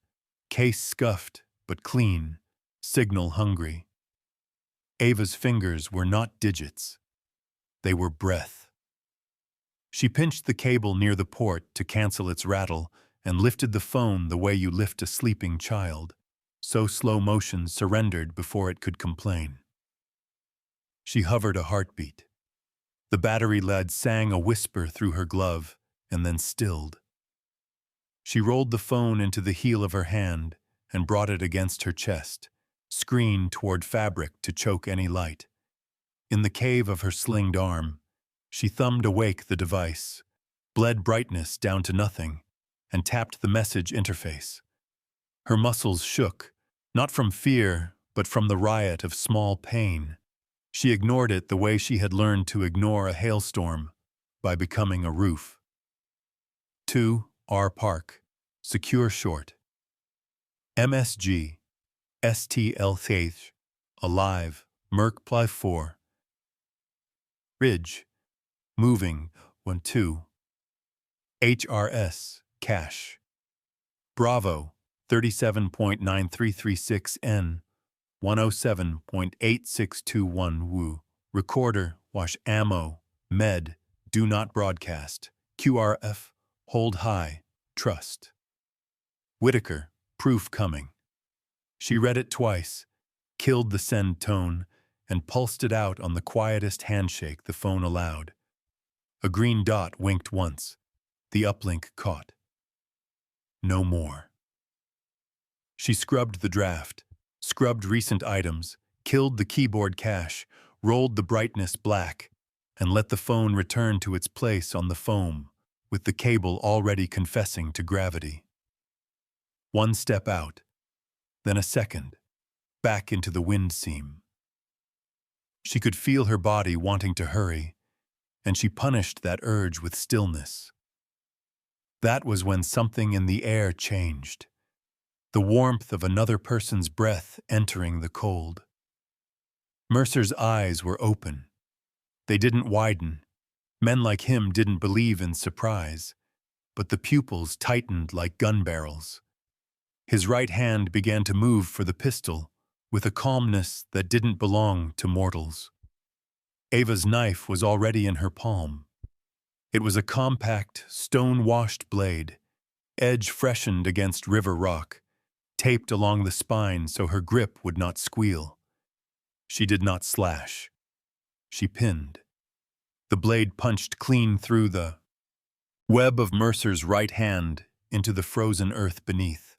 case scuffed but clean, signal hungry. Ava's fingers were not digits. They were breath. She pinched the cable near the port to cancel its rattle and lifted the phone the way you lift a sleeping child, so slow motion surrendered before it could complain. She hovered a heartbeat. The battery lead sang a whisper through her glove and then stilled. She rolled the phone into the heel of her hand and brought it against her chest, screened toward fabric to choke any light. In the cave of her slinged arm, she thumbed awake the device, bled brightness down to nothing, and tapped the message interface. Her muscles shook, not from fear, but from the riot of small pain. She ignored it the way she had learned to ignore a hailstorm, by becoming a roof. 2 R Park, secure short. MSG, STLTH, alive, Merc Ply 4. Ridge, moving, 1-2. HRS, cache. Bravo, 37.9336 N, 107.8621 Wu. Recorder, wash ammo, med, do not broadcast. QRF, hold high, trust. Whitaker, proof coming. She read it twice, killed the send tone, and pulsed it out on the quietest handshake the phone allowed. A green dot winked once. The uplink caught. No more. She scrubbed the draft, scrubbed recent items, killed the keyboard cache, rolled the brightness black, and let the phone return to its place on the foam, with the cable already confessing to gravity. One step out, then a second, back into the wind seam. She could feel her body wanting to hurry, and she punished that urge with stillness. That was when something in the air changed. The warmth of another person's breath entering the cold. Mercer's eyes were open. They didn't widen. Men like him didn't believe in surprise, but the pupils tightened like gun barrels. His right hand began to move for the pistol, with a calmness that didn't belong to mortals. Ava's knife was already in her palm. It was a compact, stone-washed blade, edge freshened against river rock, taped along the spine so her grip would not squeal. She did not slash. She pinned. The blade punched clean through the web of Mercer's right hand into the frozen earth beneath.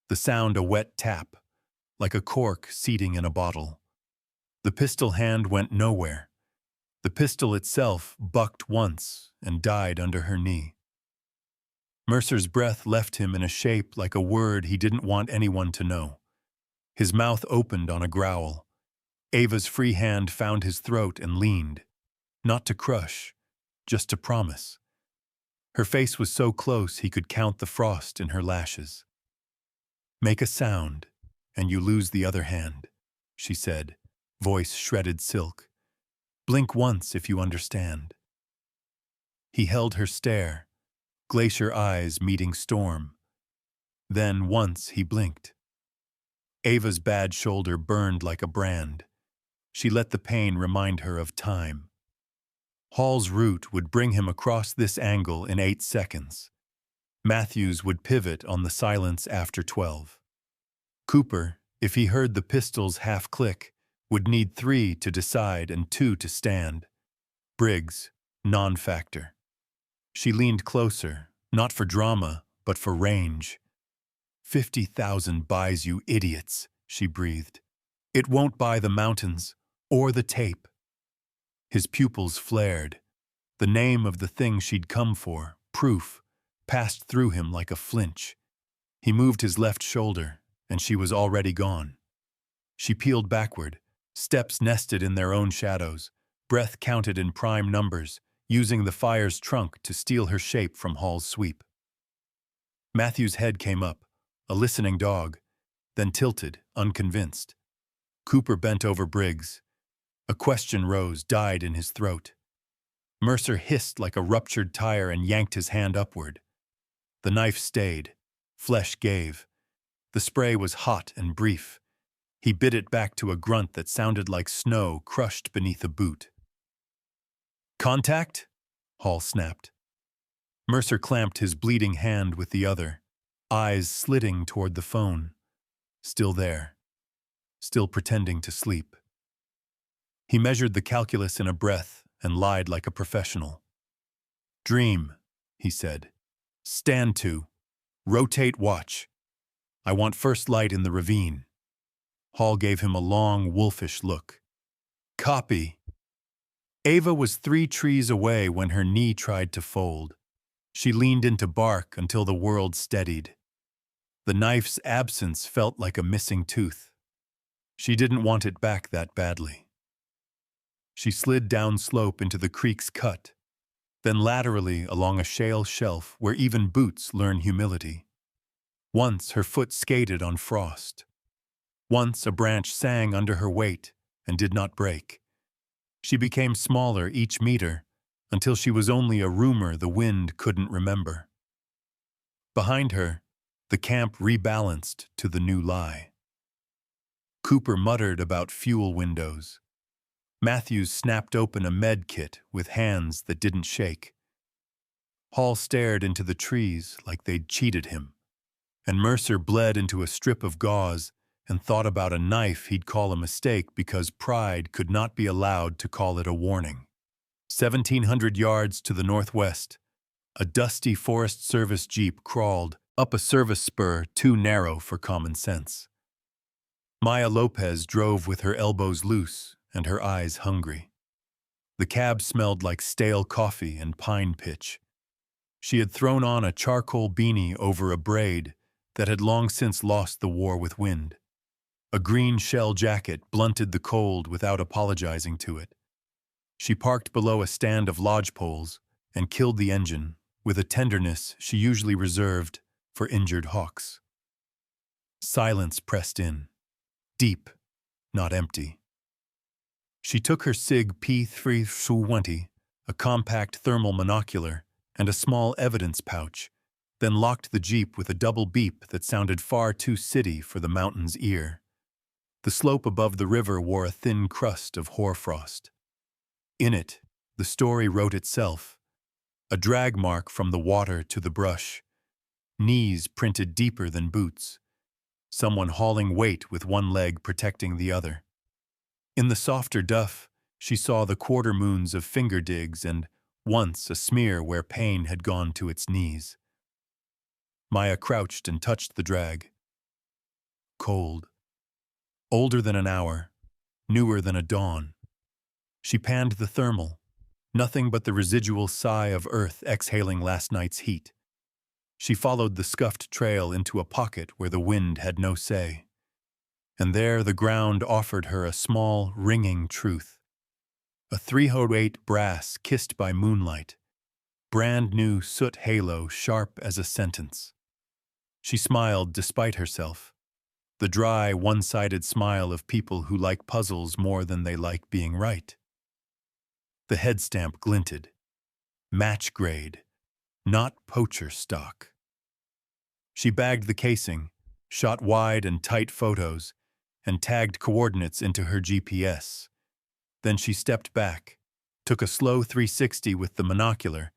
The sound a wet tap, like a cork seating in a bottle. The pistol hand went nowhere. The pistol itself bucked once and died under her knee. Mercer's breath left him in a shape like a word he didn't want anyone to know. His mouth opened on a growl. Ava's free hand found his throat and leaned, not to crush, just to promise. Her face was so close he could count the frost in her lashes. "Make a sound, and you lose the other hand," she said, voice shredded silk. "Blink once if you understand." He held her stare, glacier eyes meeting storm. Then once he blinked. Ava's bad shoulder burned like a brand. She let the pain remind her of time. Hall's route would bring him across this angle in 8 seconds. Matthews would pivot on the silence after 12. Cooper, if he heard the pistol's half-click, would need 3 to decide and 2 to stand. Briggs, non-factor. She leaned closer, not for drama, but for range. 50,000 buys you idiots, she breathed. It won't buy the mountains, or the tape. His pupils flared. The name of the thing she'd come for, proof, passed through him like a flinch. He moved his left shoulder, and she was already gone. She peeled backward, steps nested in their own shadows, breath counted in prime numbers, using the fire's trunk to steal her shape from Hall's sweep. Matthew's head came up, a listening dog, then tilted, unconvinced. Cooper bent over Briggs. A question rose, died in his throat. Mercer hissed like a ruptured tire and yanked his hand upward. The knife stayed. Flesh gave. The spray was hot and brief. He bit it back to a grunt that sounded like snow crushed beneath a boot. "Contact?" Hall snapped. Mercer clamped his bleeding hand with the other, eyes slitting toward the phone. Still there. Still pretending to sleep. He measured the calculus in a breath and lied like a professional. "Dream," he said. "Stand to. Rotate watch. I want first light in the ravine." Hall gave him a long, wolfish look. "Copy." Ava was 3 trees away when her knee tried to fold. She leaned into bark until the world steadied. The knife's absence felt like a missing tooth. She didn't want it back that badly. She slid down slope into the creek's cut, then laterally along a shale shelf where even boots learn humility. Once her foot skated on frost. Once a branch sang under her weight and did not break. She became smaller each meter until she was only a rumor the wind couldn't remember. Behind her, the camp rebalanced to the new lie. Cooper muttered about fuel windows. Matthews snapped open a med kit with hands that didn't shake. Hall stared into the trees like they'd cheated him, and Mercer bled into a strip of gauze and thought about a knife he'd call a mistake because pride could not be allowed to call it a warning. 1,700 yards to the northwest, a dusty Forest Service jeep crawled up a service spur too narrow for common sense. Maya Lopez drove with her elbows loose and her eyes hungry. The cab smelled like stale coffee and pine pitch. She had thrown on a charcoal beanie over a braid that had long since lost the war with wind. A green shell jacket blunted the cold without apologizing to it. She parked below a stand of lodgepoles and killed the engine with a tenderness she usually reserved for injured hawks. Silence pressed in, deep, not empty. She took her SIG P320, a compact thermal monocular, and a small evidence pouch, then locked the jeep with a double beep that sounded far too city for the mountain's ear. The slope above the river wore a thin crust of hoarfrost. In it, the story wrote itself, a drag mark from the water to the brush, knees printed deeper than boots, someone hauling weight with one leg protecting the other. In the softer duff, she saw the quarter moons of finger digs and, once, a smear where pain had gone to its knees. Maya crouched and touched the drag. Cold. Older than an hour, newer than a dawn. She panned the thermal, nothing but the residual sigh of earth exhaling last night's heat. She followed the scuffed trail into a pocket where the wind had no say. And there the ground offered her a small, ringing truth. A 308 brass kissed by moonlight, brand new soot halo sharp as a sentence. She smiled despite herself, the dry, one-sided smile of people who like puzzles more than they like being right. The head stamp glinted. Match grade, not poacher stock. She bagged the casing, shot wide and tight photos, and tagged coordinates into her GPS. Then she stepped back, took a slow 360 with the monocular,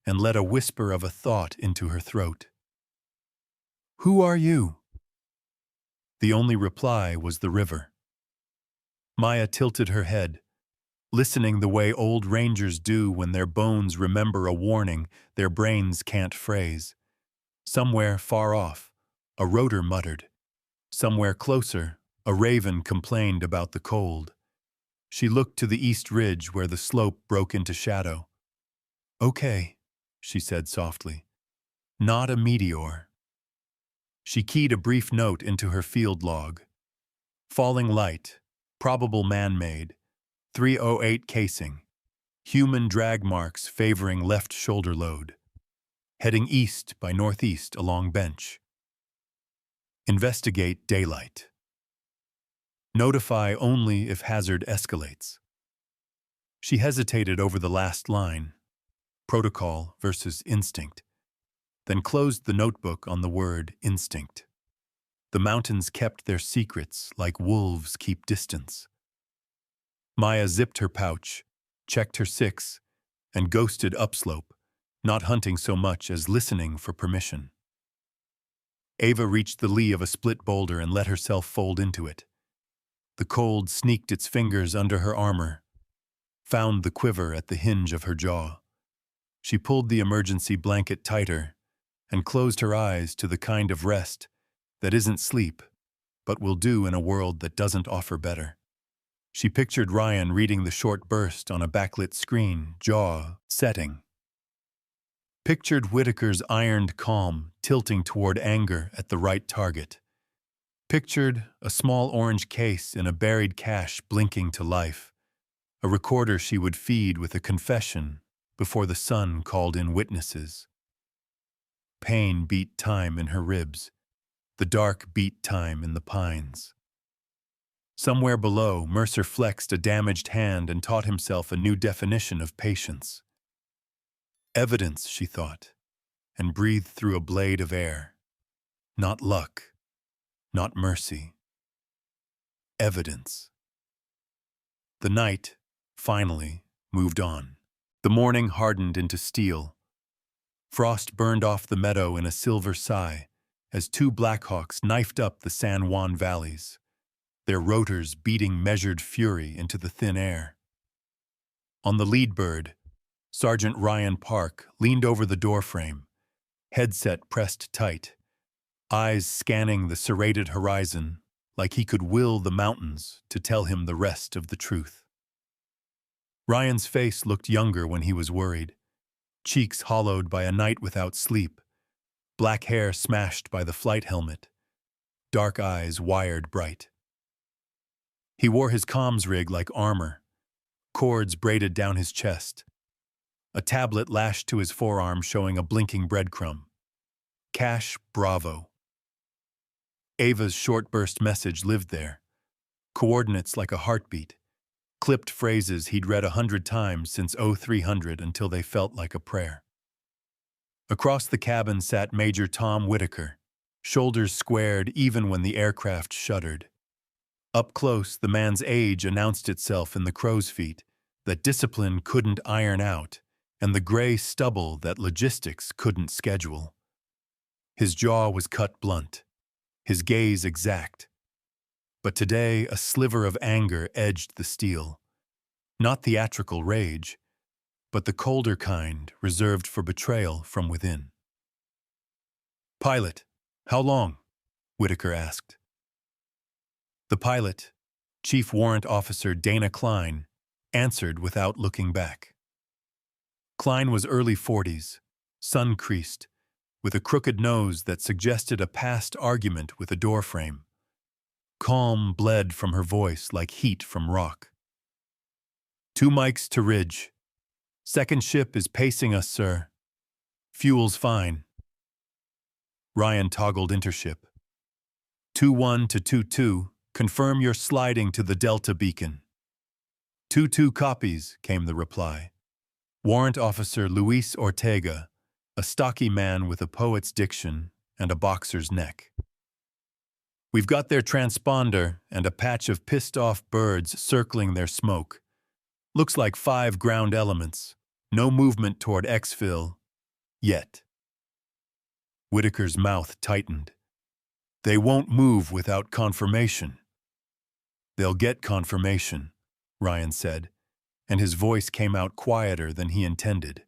and let a whisper of a thought into her throat. "Who are you?" The only reply was the river. Maya tilted her head, listening the way old rangers do when their bones remember a warning their brains can't phrase. Somewhere far off, a rotor muttered. Somewhere closer, a raven complained about the cold. She looked to the east ridge where the slope broke into shadow. "Okay," she said softly. "Not a meteor." She keyed a brief note into her field log. Falling light, probable man-made, 308 casing, human drag marks favoring left shoulder load. Heading east by northeast along bench. Investigate daylight. Notify only if hazard escalates. She hesitated over the last line, protocol versus instinct, then closed the notebook on the word instinct. The mountains kept their secrets like wolves keep distance. Maya zipped her pouch, checked her 6, and ghosted upslope, not hunting so much as listening for permission. Ava reached the lee of a split boulder and let herself fold into it. The cold sneaked its fingers under her armor, found the quiver at the hinge of her jaw. She pulled the emergency blanket tighter and closed her eyes to the kind of rest that isn't sleep, but will do in a world that doesn't offer better. She pictured Ryan reading the short burst on a backlit screen, jaw setting. Pictured Whitaker's ironed calm tilting toward anger at the right target. Pictured a small orange case in a buried cache blinking to life, a recorder she would feed with a confession before the sun called in witnesses. Pain beat time in her ribs. The dark beat time in the pines. Somewhere below, Mercer flexed a damaged hand and taught himself a new definition of patience. Evidence, she thought, and breathed through a blade of air. Not luck, not mercy. Evidence. The night, finally, moved on. The morning hardened into steel. Frost burned off the meadow in a silver sigh as two Blackhawks knifed up the San Juan valleys, their rotors beating measured fury into the thin air. On the lead bird, Sergeant Ryan Park leaned over the doorframe, headset pressed tight, eyes scanning the serrated horizon like he could will the mountains to tell him the rest of the truth. Ryan's face looked younger when he was worried, cheeks hollowed by a night without sleep, black hair smashed by the flight helmet, dark eyes wired bright. He wore his comms rig like armor, cords braided down his chest, a tablet lashed to his forearm showing a blinking breadcrumb. Cash Bravo. Ava's short burst message lived there, coordinates like a heartbeat, clipped phrases he'd read 100 times since 0300 until they felt like a prayer. Across the cabin sat Major Tom Whitaker, shoulders squared even when the aircraft shuddered. Up close, the man's age announced itself in the crow's feet that discipline couldn't iron out and the gray stubble that logistics couldn't schedule. His jaw was cut blunt, his gaze exact. But today, a sliver of anger edged the steel. Not theatrical rage, but the colder kind reserved for betrayal from within. "Pilot, how long?" Whitaker asked. The pilot, Chief Warrant Officer Dana Klein, answered without looking back. Klein was early 40s, sun-creased, with a crooked nose that suggested a past argument with a doorframe. Calm bled from her voice like heat from rock. "2 mics to Ridge. Second ship is pacing us, sir. Fuel's fine." Ryan toggled intership. 2-1 to 2-2, confirm you're sliding to the Delta beacon. 2-2 copies, came the reply. Warrant Officer Luis Ortega, a stocky man with a poet's diction and a boxer's neck. "We've got their transponder and a patch of pissed-off birds circling their smoke. Looks like 5 ground elements. No movement toward exfil. Yet." Whitaker's mouth tightened. "They won't move without confirmation." "They'll get confirmation," Ryan said, and his voice came out quieter than he intended.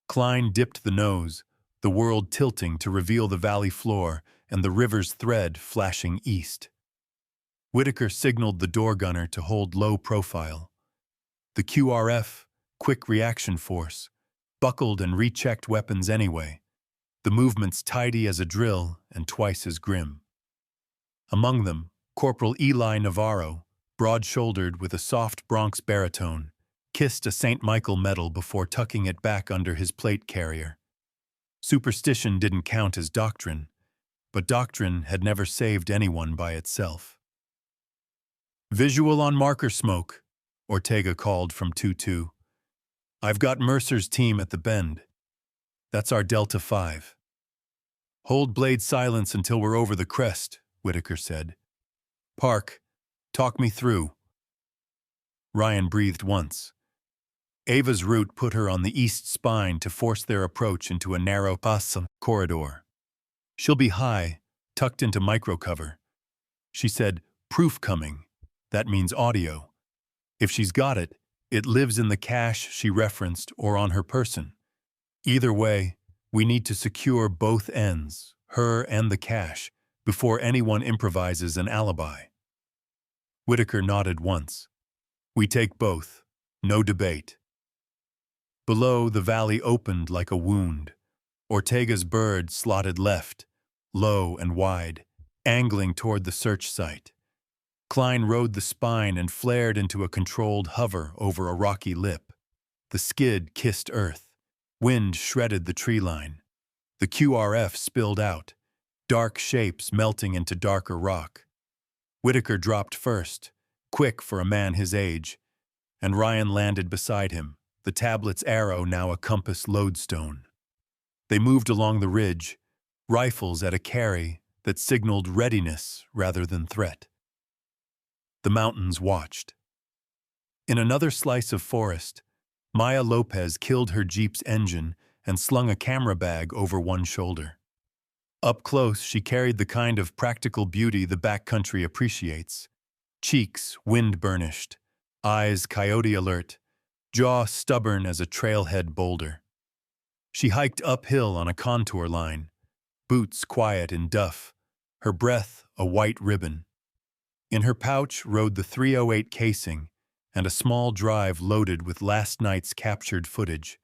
Klein dipped the nose, the world tilting to reveal the valley floor and the river's thread flashing east. Whitaker signaled the door gunner to hold low profile. The QRF, Quick Reaction Force, buckled and rechecked weapons anyway, the movements tidy as a drill and twice as grim. Among them, Corporal Eli Navarro, broad-shouldered with a soft Bronx baritone, kissed a St. Michael medal before tucking it back under his plate carrier. Superstition didn't count as doctrine, but doctrine had never saved anyone by itself. "Visual on marker smoke," Ortega called from 2-2. "I've got Mercer's team at the bend. That's our Delta 5. "Hold blade silence until we're over the crest," Whitaker said. "Park, talk me through." Ryan breathed once. Ava's route put her on the east spine to force their approach into a narrow passam corridor. "She'll be high, tucked into microcover." She said, "Proof coming. That means audio. If she's got it, it lives in the cache she referenced or on her person. Either way, we need to secure both ends, her and the cache, before anyone improvises an alibi." Whitaker nodded once. "We take both. No debate." Below, the valley opened like a wound. Ortega's bird slotted left, low and wide, angling toward the search site. Klein rode the spine and flared into a controlled hover over a rocky lip. The skid kissed earth. Wind shredded the tree line. The QRF spilled out, dark shapes melting into darker rock. Whitaker dropped first, quick for a man his age, and Ryan landed beside him, the tablet's arrow now a compass lodestone. They moved along the ridge, rifles at a carry that signaled readiness rather than threat. The mountains watched. In another slice of forest, Maya Lopez killed her Jeep's engine and slung a camera bag over one shoulder. Up close, she carried the kind of practical beauty the backcountry appreciates. Cheeks wind-burnished, eyes coyote alert, jaw stubborn as a trailhead boulder. She hiked uphill on a contour line, boots quiet in duff, her breath a white ribbon. In her pouch rode the 308 casing and a small drive loaded with last night's captured footage,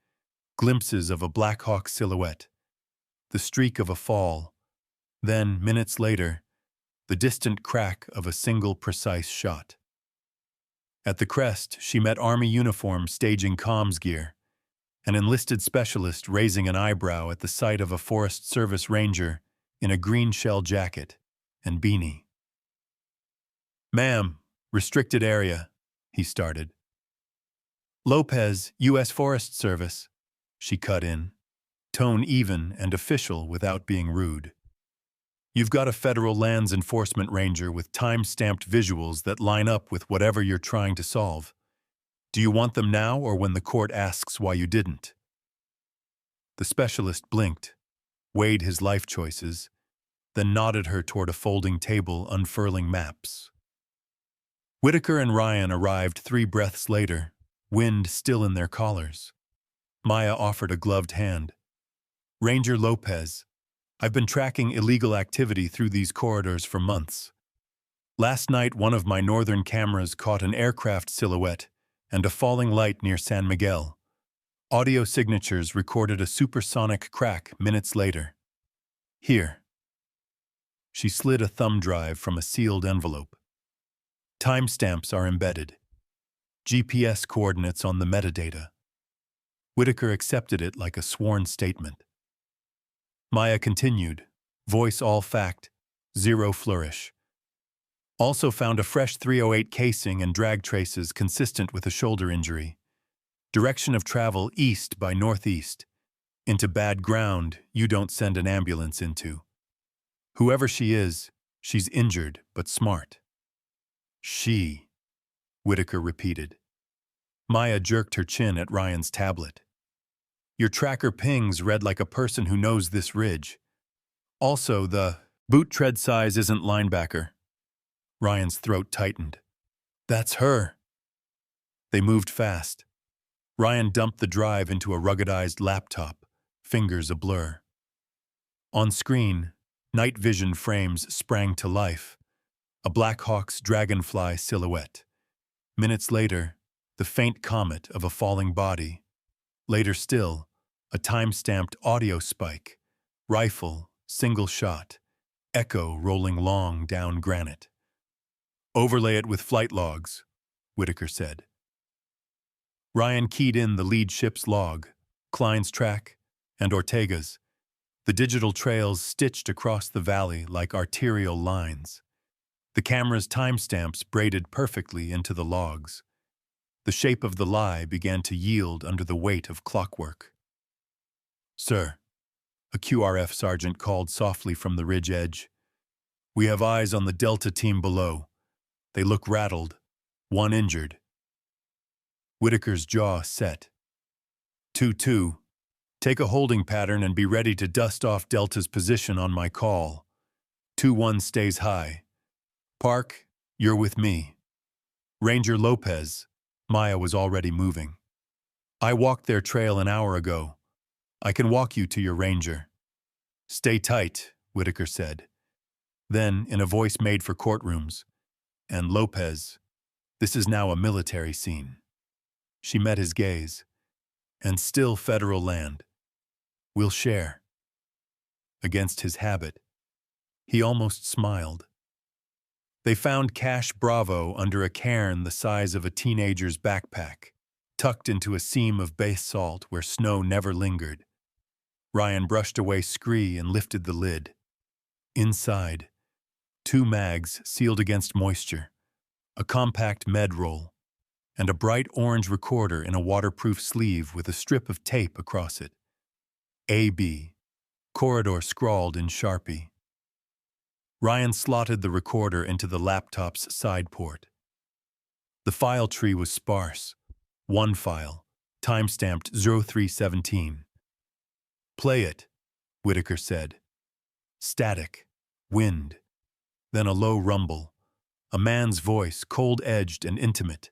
glimpses of a Black Hawk silhouette, the streak of a fall, then, minutes later, the distant crack of a single precise shot. At the crest, she met Army uniform staging comms gear, an enlisted specialist raising an eyebrow at the sight of a Forest Service ranger in a green shell jacket and beanie. "Ma'am, restricted area," he started. "Lopez, U.S. Forest Service," she cut in, tone even and official without being rude. "You've got a federal lands enforcement ranger with time-stamped visuals that line up with whatever you're trying to solve. Do you want them now or when the court asks why you didn't?" The specialist blinked, weighed his life choices, then nodded her toward a folding table unfurling maps. Whitaker and Ryan arrived 3 breaths later, wind still in their collars. Maya offered a gloved hand. "Ranger Lopez, I've been tracking illegal activity through these corridors for months. Last night, one of my northern cameras caught an aircraft silhouette and a falling light near San Miguel. Audio signatures recorded a supersonic crack minutes later. Here." She slid a thumb drive from a sealed envelope. "Timestamps are embedded. GPS coordinates on the metadata." Whitaker accepted it like a sworn statement. Maya continued, voice all fact, zero flourish. "Also found a fresh 308 casing and drag traces consistent with a shoulder injury. Direction of travel east by northeast. Into bad ground you don't send an ambulance into. Whoever she is, she's injured but smart." "She," Whitaker repeated. Maya jerked her chin at Ryan's tablet. "Your tracker pings read like a person who knows this ridge. Also, the boot tread size isn't linebacker." Ryan's throat tightened. "That's her." They moved fast. Ryan dumped the drive into a ruggedized laptop, fingers a blur. On screen, night vision frames sprang to life, a Black Hawk's dragonfly silhouette. Minutes later, the faint comet of a falling body. Later still, a time-stamped audio spike, rifle, single shot, echo rolling long down granite. "Overlay it with flight logs," Whitaker said. Ryan keyed in the lead ship's log, Klein's track, and Ortega's, the digital trails stitched across the valley like arterial lines. The camera's timestamps braided perfectly into the logs. The shape of the lie began to yield under the weight of clockwork. "Sir," a QRF sergeant called softly from the ridge edge, "we have eyes on the Delta team below. They look rattled, one injured." Whitaker's jaw set. 2-2, take a holding pattern and be ready to dust off Delta's position on my call. 2-1 stays high. Park, you're with me. Ranger Lopez," Maya was already moving. "I walked their trail an hour ago. I can walk you to your ranger." "Stay tight," Whitaker said. Then, in a voice made for courtrooms, "And Lopez, this is now a military scene." She met his gaze. "And still federal land. We'll share." Against his habit, he almost smiled. They found Cash Bravo under a cairn the size of a teenager's backpack, tucked into a seam of basalt where snow never lingered. Ryan brushed away scree and lifted the lid. Inside, 2 mags sealed against moisture, a compact med roll, and a bright orange recorder in a waterproof sleeve with a strip of tape across it. AB, corridor scrawled in Sharpie. Ryan slotted the recorder into the laptop's side port. The file tree was sparse. One file, timestamped 0317. Play it, Whitaker said. Static, wind, then a low rumble, a man's voice, cold-edged and intimate,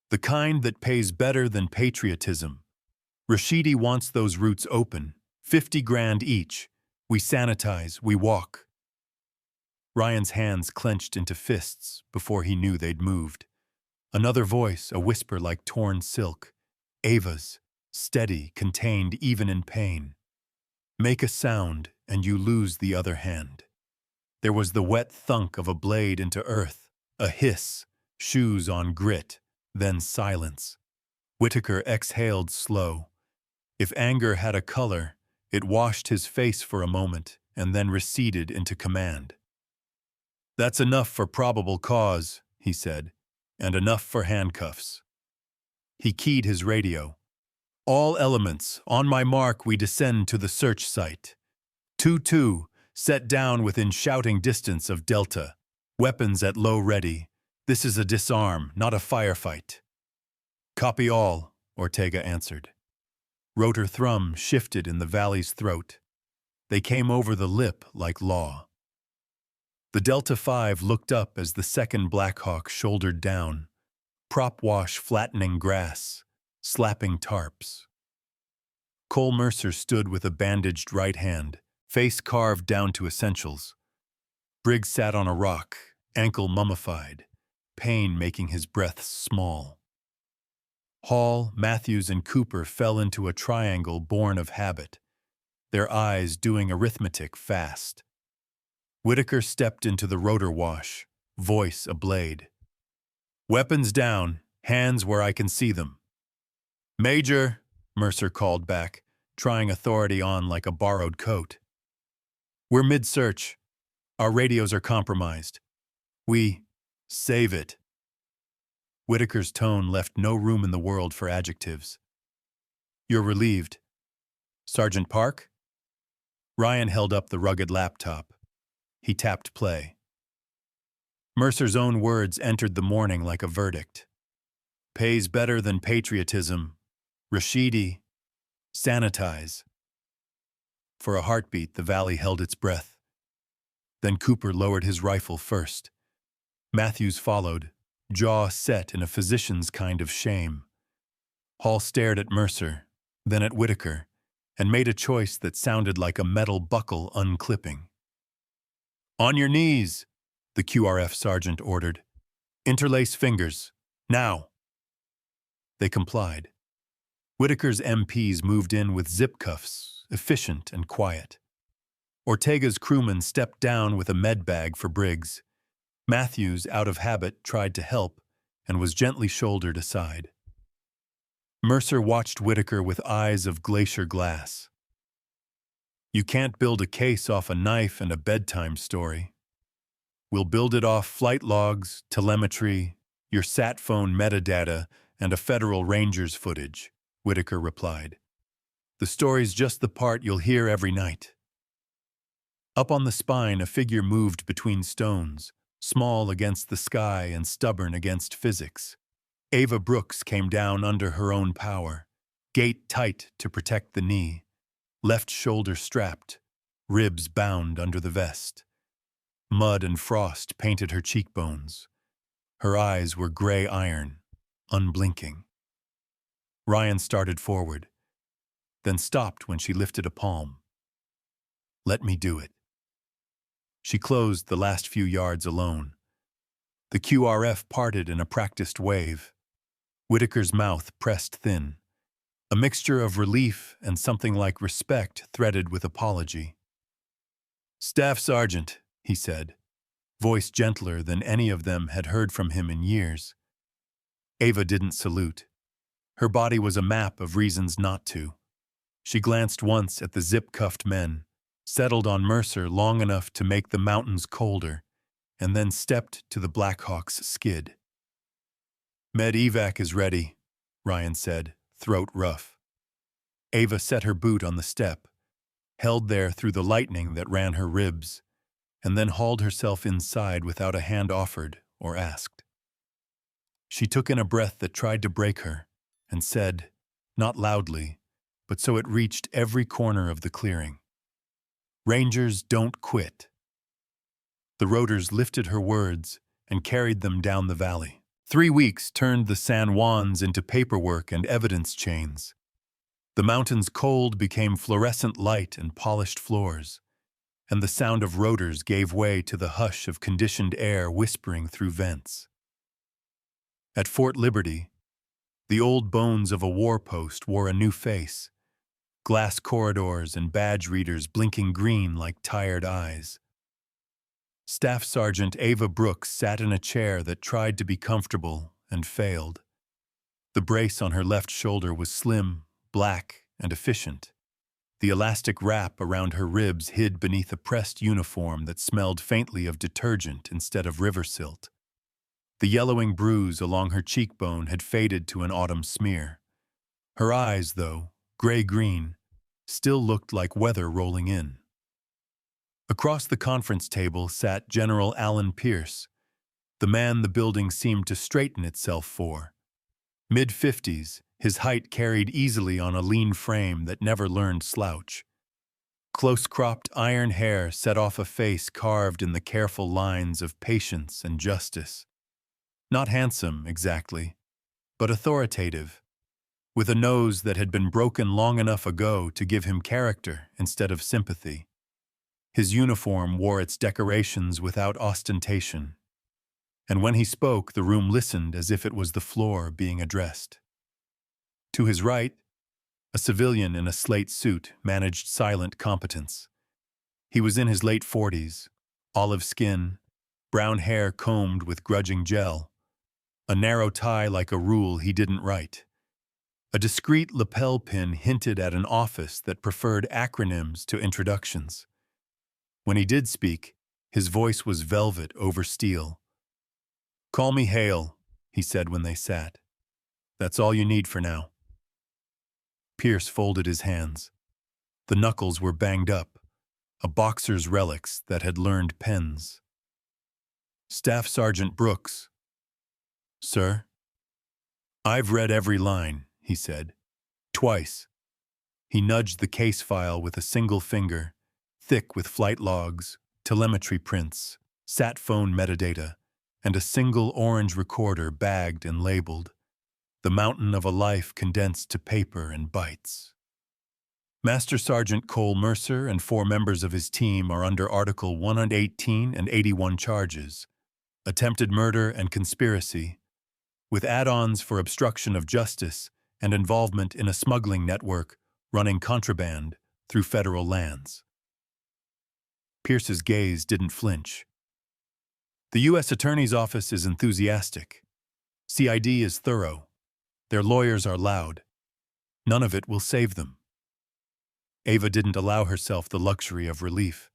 the kind that pays better than patriotism. Rashidi wants those routes open, 50 grand each. We sanitize, we walk. Ryan's hands clenched into fists before he knew they'd moved. Another voice, a whisper like torn silk. Ava's, steady, contained even in pain. Make a sound and you lose the other hand. There was the wet thunk of a blade into earth, a hiss, shoes on grit, then silence. Whitaker exhaled slow. If anger had a color, it washed his face for a moment and then receded into command. That's enough for probable cause, he said, and enough for handcuffs. He keyed his radio. All elements, on my mark we descend to the search site. 2-2, set down within shouting distance of Delta. Weapons at low ready. This is a disarm, not a firefight. Copy all, Ortega answered. Rotor thrum shifted in the valley's throat. They came over the lip like law. The Delta 5 looked up as the second Blackhawk shouldered down. Prop wash flattening grass, slapping tarps. Cole Mercer stood with a bandaged right hand, face carved down to essentials. Briggs sat on a rock, ankle mummified, pain making his breath small. Hall, Matthews, and Cooper fell into a triangle born of habit, their eyes doing arithmetic fast. Whitaker stepped into the rotor wash, voice ablade. Weapons down, hands where I can see them. Major, Mercer called back, trying authority on like a borrowed coat. We're mid-search. Our radios are compromised. Save it. Whitaker's tone left no room in the world for adjectives. You're relieved. Sergeant Park? Ryan held up the rugged laptop. He tapped play. Mercer's own words entered the morning like a verdict. Pays better than patriotism. Rashidi. Sanitize. For a heartbeat, the valley held its breath. Then Cooper lowered his rifle first. Matthews followed, jaw set in a physician's kind of shame. Hall stared at Mercer, then at Whitaker, and made a choice that sounded like a metal buckle unclipping. On your knees, the QRF sergeant ordered. Interlace fingers. Now. They complied. Whitaker's MPs moved in with zip cuffs, efficient and quiet. Ortega's crewman stepped down with a med bag for Briggs. Matthews, out of habit, tried to help and was gently shouldered aside. Mercer watched Whitaker with eyes of glacier glass. You can't build a case off a knife and a bedtime story. We'll build it off flight logs, telemetry, your sat phone metadata, and a Federal Rangers footage, Whitaker replied. The story's just the part you'll hear every night. Up on the spine, a figure moved between stones, small against the sky and stubborn against physics. Ava Brooks came down under her own power, gait tight to protect the knee, left shoulder strapped, ribs bound under the vest. Mud and frost painted her cheekbones. Her eyes were gray iron, unblinking. Ryan started forward, then stopped when she lifted a palm. Let me do it. She closed the last few yards alone. The QRF parted in a practiced wave. Whitaker's mouth pressed thin. A mixture of relief and something like respect threaded with apology. Staff Sergeant, he said, voice gentler than any of them had heard from him in years. Ava didn't salute. Her body was a map of reasons not to. She glanced once at the zip-cuffed men, settled on Mercer long enough to make the mountains colder, and then stepped to the Blackhawk's skid. Med evac is ready, Ryan said, throat rough. Ava set her boot on the step, held there through the lightning that ran her ribs, and then hauled herself inside without a hand offered or asked. She took in a breath that tried to break her, and said, not loudly, but so it reached every corner of the clearing. Rangers don't quit. The rotors lifted her words and carried them down the valley. 3 weeks turned the San Juans into paperwork and evidence chains. The mountain's cold became fluorescent light and polished floors, and the sound of rotors gave way to the hush of conditioned air whispering through vents. At Fort Liberty, the old bones of a war post wore a new face, glass corridors and badge readers blinking green like tired eyes. Staff Sergeant Ava Brooks sat in a chair that tried to be comfortable and failed. The brace on her left shoulder was slim, black, and efficient. The elastic wrap around her ribs hid beneath a pressed uniform that smelled faintly of detergent instead of river silt. The yellowing bruise along her cheekbone had faded to an autumn smear. Her eyes, though, gray-green, still looked like weather rolling in. Across the conference table sat General Alan Pierce, the man the building seemed to straighten itself for. Mid-50s, his height carried easily on a lean frame that never learned slouch. Close-cropped iron hair set off a face carved in the careful lines of patience and justice. Not handsome, exactly, but authoritative, with a nose that had been broken long enough ago to give him character instead of sympathy. His uniform wore its decorations without ostentation, and when he spoke, the room listened as if it was the floor being addressed. To his right, a civilian in a slate suit managed silent competence. He was in his late 40s, olive skin, brown hair combed with grudging gel, a narrow tie like a rule he didn't write. A discreet lapel pin hinted at an office that preferred acronyms to introductions. When he did speak, his voice was velvet over steel. "Call me Hale," he said when they sat. "That's all you need for now." Pierce folded his hands. The knuckles were banged up, a boxer's relics that had learned pens. "Staff Sergeant Brooks." "Sir?" "I've read every line," he said. "Twice." He nudged the case file with a single finger, thick with flight logs, telemetry prints, sat phone metadata, and a single orange recorder bagged and labeled. The mountain of a life condensed to paper and bytes. Master Sergeant Cole Mercer and 4 members of his team are under Article 118 and 81 charges, attempted murder and conspiracy, with add-ons for obstruction of justice and involvement in a smuggling network running contraband through federal lands. Pierce's gaze didn't flinch. The U.S. Attorney's Office is enthusiastic. CID is thorough. Their lawyers are loud. None of it will save them. Ava didn't allow herself the luxury of relief.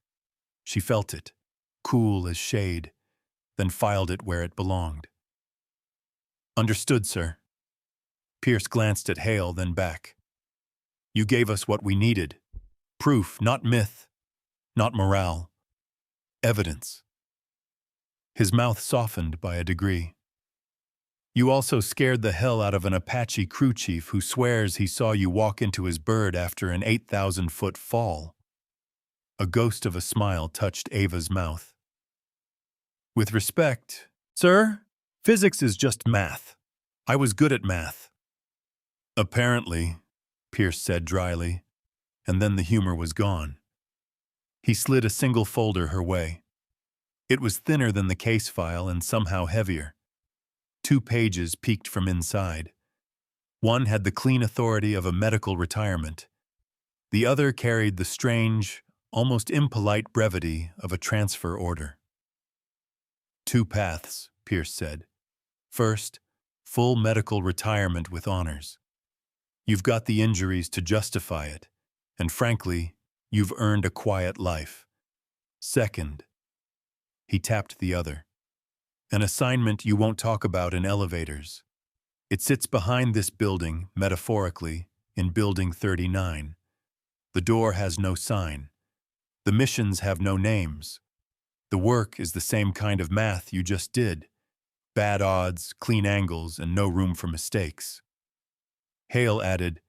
She felt it, cool as shade, then filed it where it belonged. "Understood, sir." Pierce glanced at Hale, then back. "You gave us what we needed. Proof, not myth, not morale. Evidence." His mouth softened by a degree. "You also scared the hell out of an Apache crew chief who swears he saw you walk into his bird after an 8,000-foot fall." A ghost of a smile touched Ava's mouth. "With respect, sir, physics is just math. I was good at math." "Apparently," Pierce said dryly, and then the humor was gone. He slid a single folder her way. It was thinner than the case file and somehow heavier. 2 pages peeked from inside. One had the clean authority of a medical retirement. The other carried the strange, almost impolite brevity of a transfer order. "2 paths," Pierce said. "First, full medical retirement with honors. You've got the injuries to justify it, and frankly, you've earned a quiet life. Second," he tapped the other, "an assignment you won't talk about in elevators. It sits behind this building, metaphorically, in Building 39. The door has no sign. The missions have no names. The work is the same kind of math you just did. Bad odds, clean angles, and no room for mistakes." Hale added,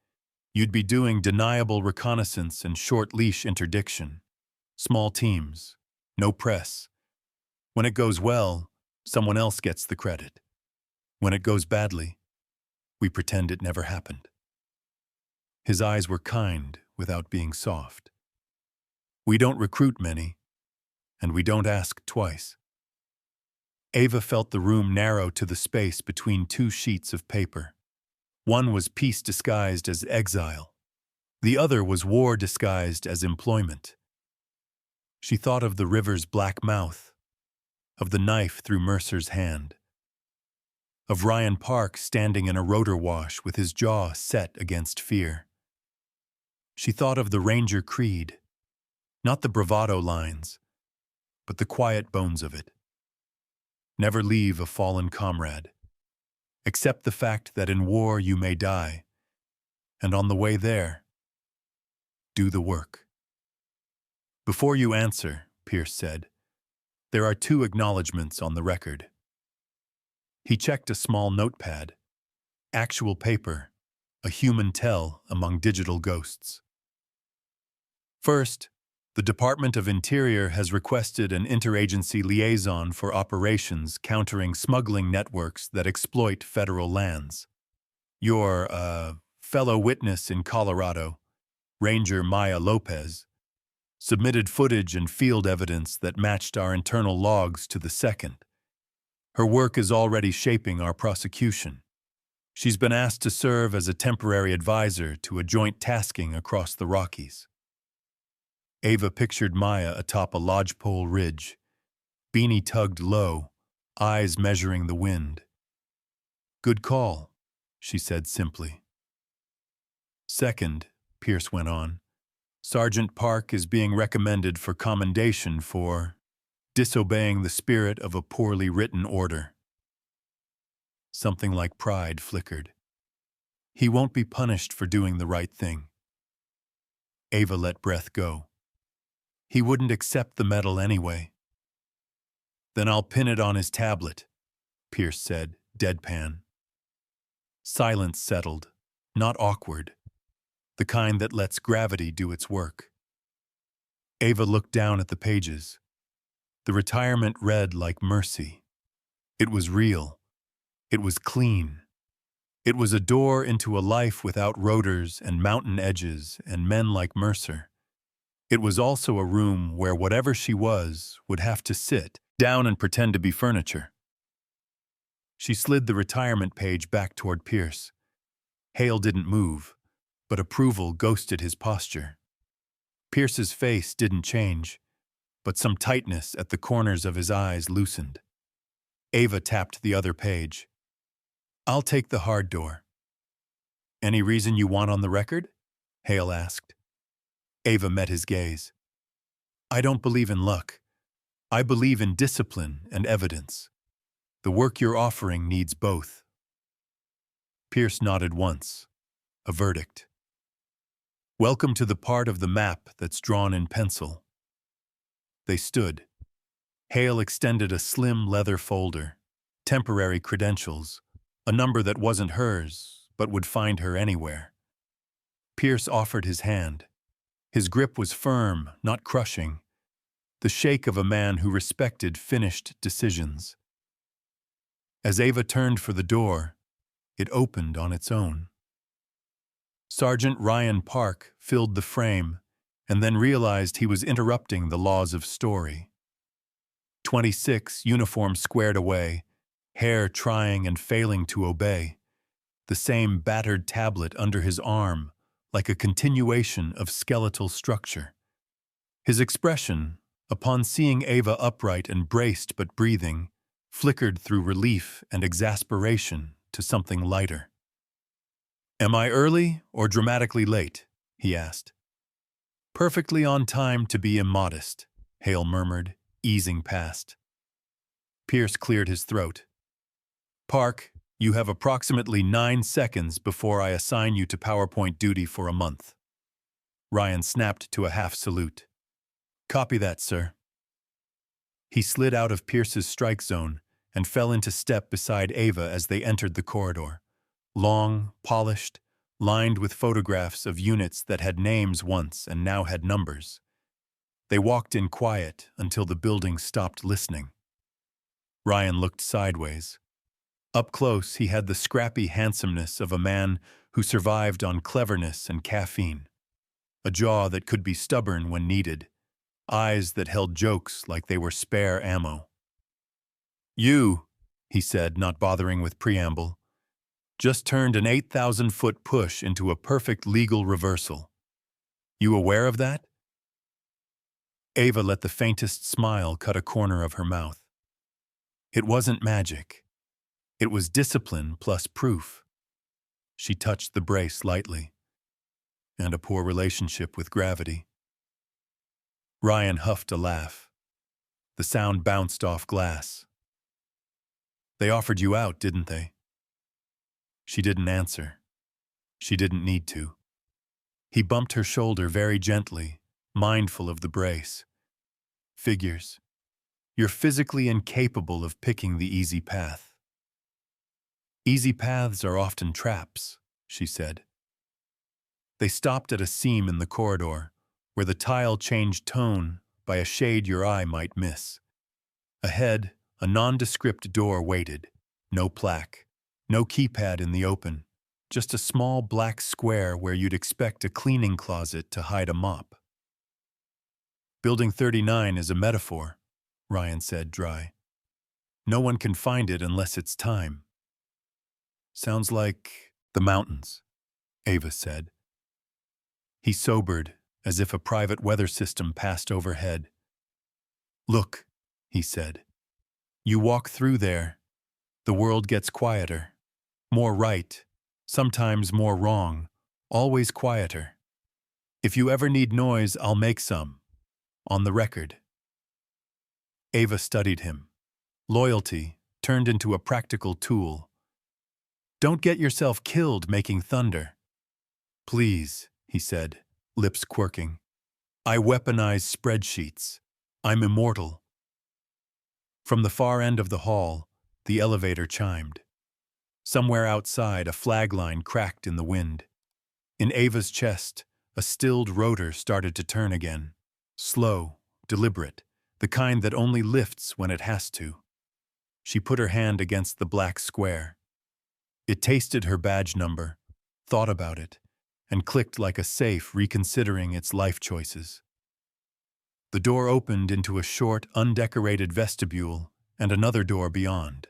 You'd be doing deniable reconnaissance and short-leash interdiction. Small teams, no press. When it goes well, someone else gets the credit. When it goes badly, we pretend it never happened. His eyes were kind without being soft. We don't recruit many, and we don't ask twice. Ava felt the room narrow to the space between two sheets of paper. One was peace disguised as exile. The other was war disguised as employment. She thought of the river's black mouth, of the knife through Mercer's hand, of Ryan Park standing in a rotor wash with his jaw set against fear. She thought of the Ranger Creed, not the bravado lines, but the quiet bones of it. Never leave a fallen comrade. Accept the fact that in war you may die, and on the way there, do the work. Before you answer, Pierce said, there are 2 acknowledgments on the record. He checked a small notepad, actual paper, a human tell among digital ghosts. First, the Department of Interior has requested an interagency liaison for operations countering smuggling networks that exploit federal lands. Your, fellow witness in Colorado, Ranger Maya Lopez, submitted footage and field evidence that matched our internal logs to the second. Her work is already shaping our prosecution. She's been asked to serve as a temporary advisor to a joint tasking across the Rockies. Ava pictured Maya atop a lodgepole ridge, beanie tugged low, eyes measuring the wind. Good call, she said simply. Second, Pierce went on, Sergeant Park is being recommended for commendation for disobeying the spirit of a poorly written order. Something like pride flickered. He won't be punished for doing the right thing. Ava let breath go. He wouldn't accept the medal anyway. Then I'll pin it on his tablet, Pierce said, deadpan. Silence settled, not awkward, the kind that lets gravity do its work. Ava looked down at the pages. The retirement read like mercy. It was real. It was clean. It was a door into a life without rotors and mountain edges and men like Mercer. It was also a room where whatever she was would have to sit down and pretend to be furniture. She slid the retirement page back toward Pierce. Hale didn't move, but approval ghosted his posture. Pierce's face didn't change, but some tightness at the corners of his eyes loosened. Ava tapped the other page. I'll take the hard door. Any reason you want on the record? Hale asked. Ava met his gaze. I don't believe in luck. I believe in discipline and evidence. The work you're offering needs both. Pierce nodded once. A verdict. Welcome to the part of the map that's drawn in pencil. They stood. Hale extended a slim leather folder, temporary credentials, a number that wasn't hers, but would find her anywhere. Pierce offered his hand. His grip was firm, not crushing, the shake of a man who respected finished decisions. As Ava turned for the door, it opened on its own. Sergeant Ryan Park filled the frame and then realized he was interrupting the laws of story. 26, uniform squared away, hair trying and failing to obey, the same battered tablet under his arm, like a continuation of skeletal structure. His expression, upon seeing Ava upright and braced but breathing, flickered through relief and exasperation to something lighter. Am I early or dramatically late? He asked. Perfectly on time to be immodest, Hale murmured, easing past. Pierce cleared his throat. Park, you have approximately 9 seconds before I assign you to PowerPoint duty for a month. Ryan snapped to a half salute. Copy that, sir. He slid out of Pierce's strike zone and fell into step beside Ava as they entered the corridor. Long, polished, lined with photographs of units that had names once and now had numbers. They walked in quiet until the building stopped listening. Ryan looked sideways. Up close, he had the scrappy handsomeness of a man who survived on cleverness and caffeine. A jaw that could be stubborn when needed. Eyes that held jokes like they were spare ammo. "You," he said, not bothering with preamble, "just turned an 8,000-foot push into a perfect legal reversal. You aware of that?" Ava let the faintest smile cut a corner of her mouth. It wasn't magic. It was discipline plus proof. She touched the brace lightly. And a poor relationship with gravity. Ryan huffed a laugh. The sound bounced off glass. "They offered you out, didn't they?" She didn't answer. She didn't need to. He bumped her shoulder very gently, mindful of the brace. "Figures. You're physically incapable of picking the easy path." "Easy paths are often traps," she said. They stopped at a seam in the corridor, where the tile changed tone by a shade your eye might miss. Ahead, a nondescript door waited. No plaque, no keypad in the open, just a small black square where you'd expect a cleaning closet to hide a mop. "Building 39 is a metaphor," Ryan said, dry. "No one can find it unless it's time." "Sounds like the mountains," Ava said. He sobered, as if a private weather system passed overhead. "Look," he said. "You walk through there, the world gets quieter. More right, sometimes more wrong, always quieter. If you ever need noise, I'll make some. On the record." Ava studied him. Loyalty turned into a practical tool. "Don't get yourself killed making thunder." "Please," he said, lips quirking. "I weaponize spreadsheets. I'm immortal." From the far end of the hall, the elevator chimed. Somewhere outside, a flag line cracked in the wind. In Ava's chest, a stilled rotor started to turn again. Slow, deliberate, the kind that only lifts when it has to. She put her hand against the black square. It tasted her badge number, thought about it, and clicked like a safe reconsidering its life choices. The door opened into a short, undecorated vestibule and another door beyond.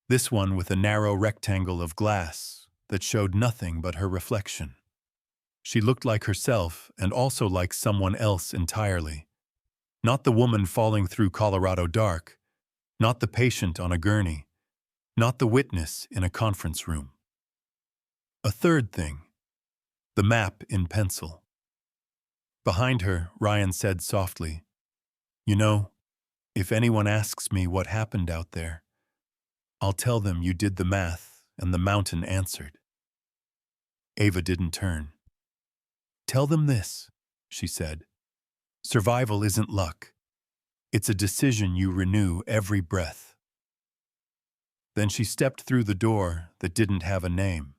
This one with a narrow rectangle of glass that showed nothing but her reflection. She looked like herself and also like someone else entirely. Not the woman falling through Colorado dark, not the patient on a gurney, not the witness in a conference room. A third thing. The map in pencil. Behind her, Ryan said softly, "You know, if anyone asks me what happened out there, I'll tell them you did the math and the mountain answered." Ava didn't turn. "Tell them this," she said. "Survival isn't luck. It's a decision you renew every breath." Then she stepped through the door that didn't have a name.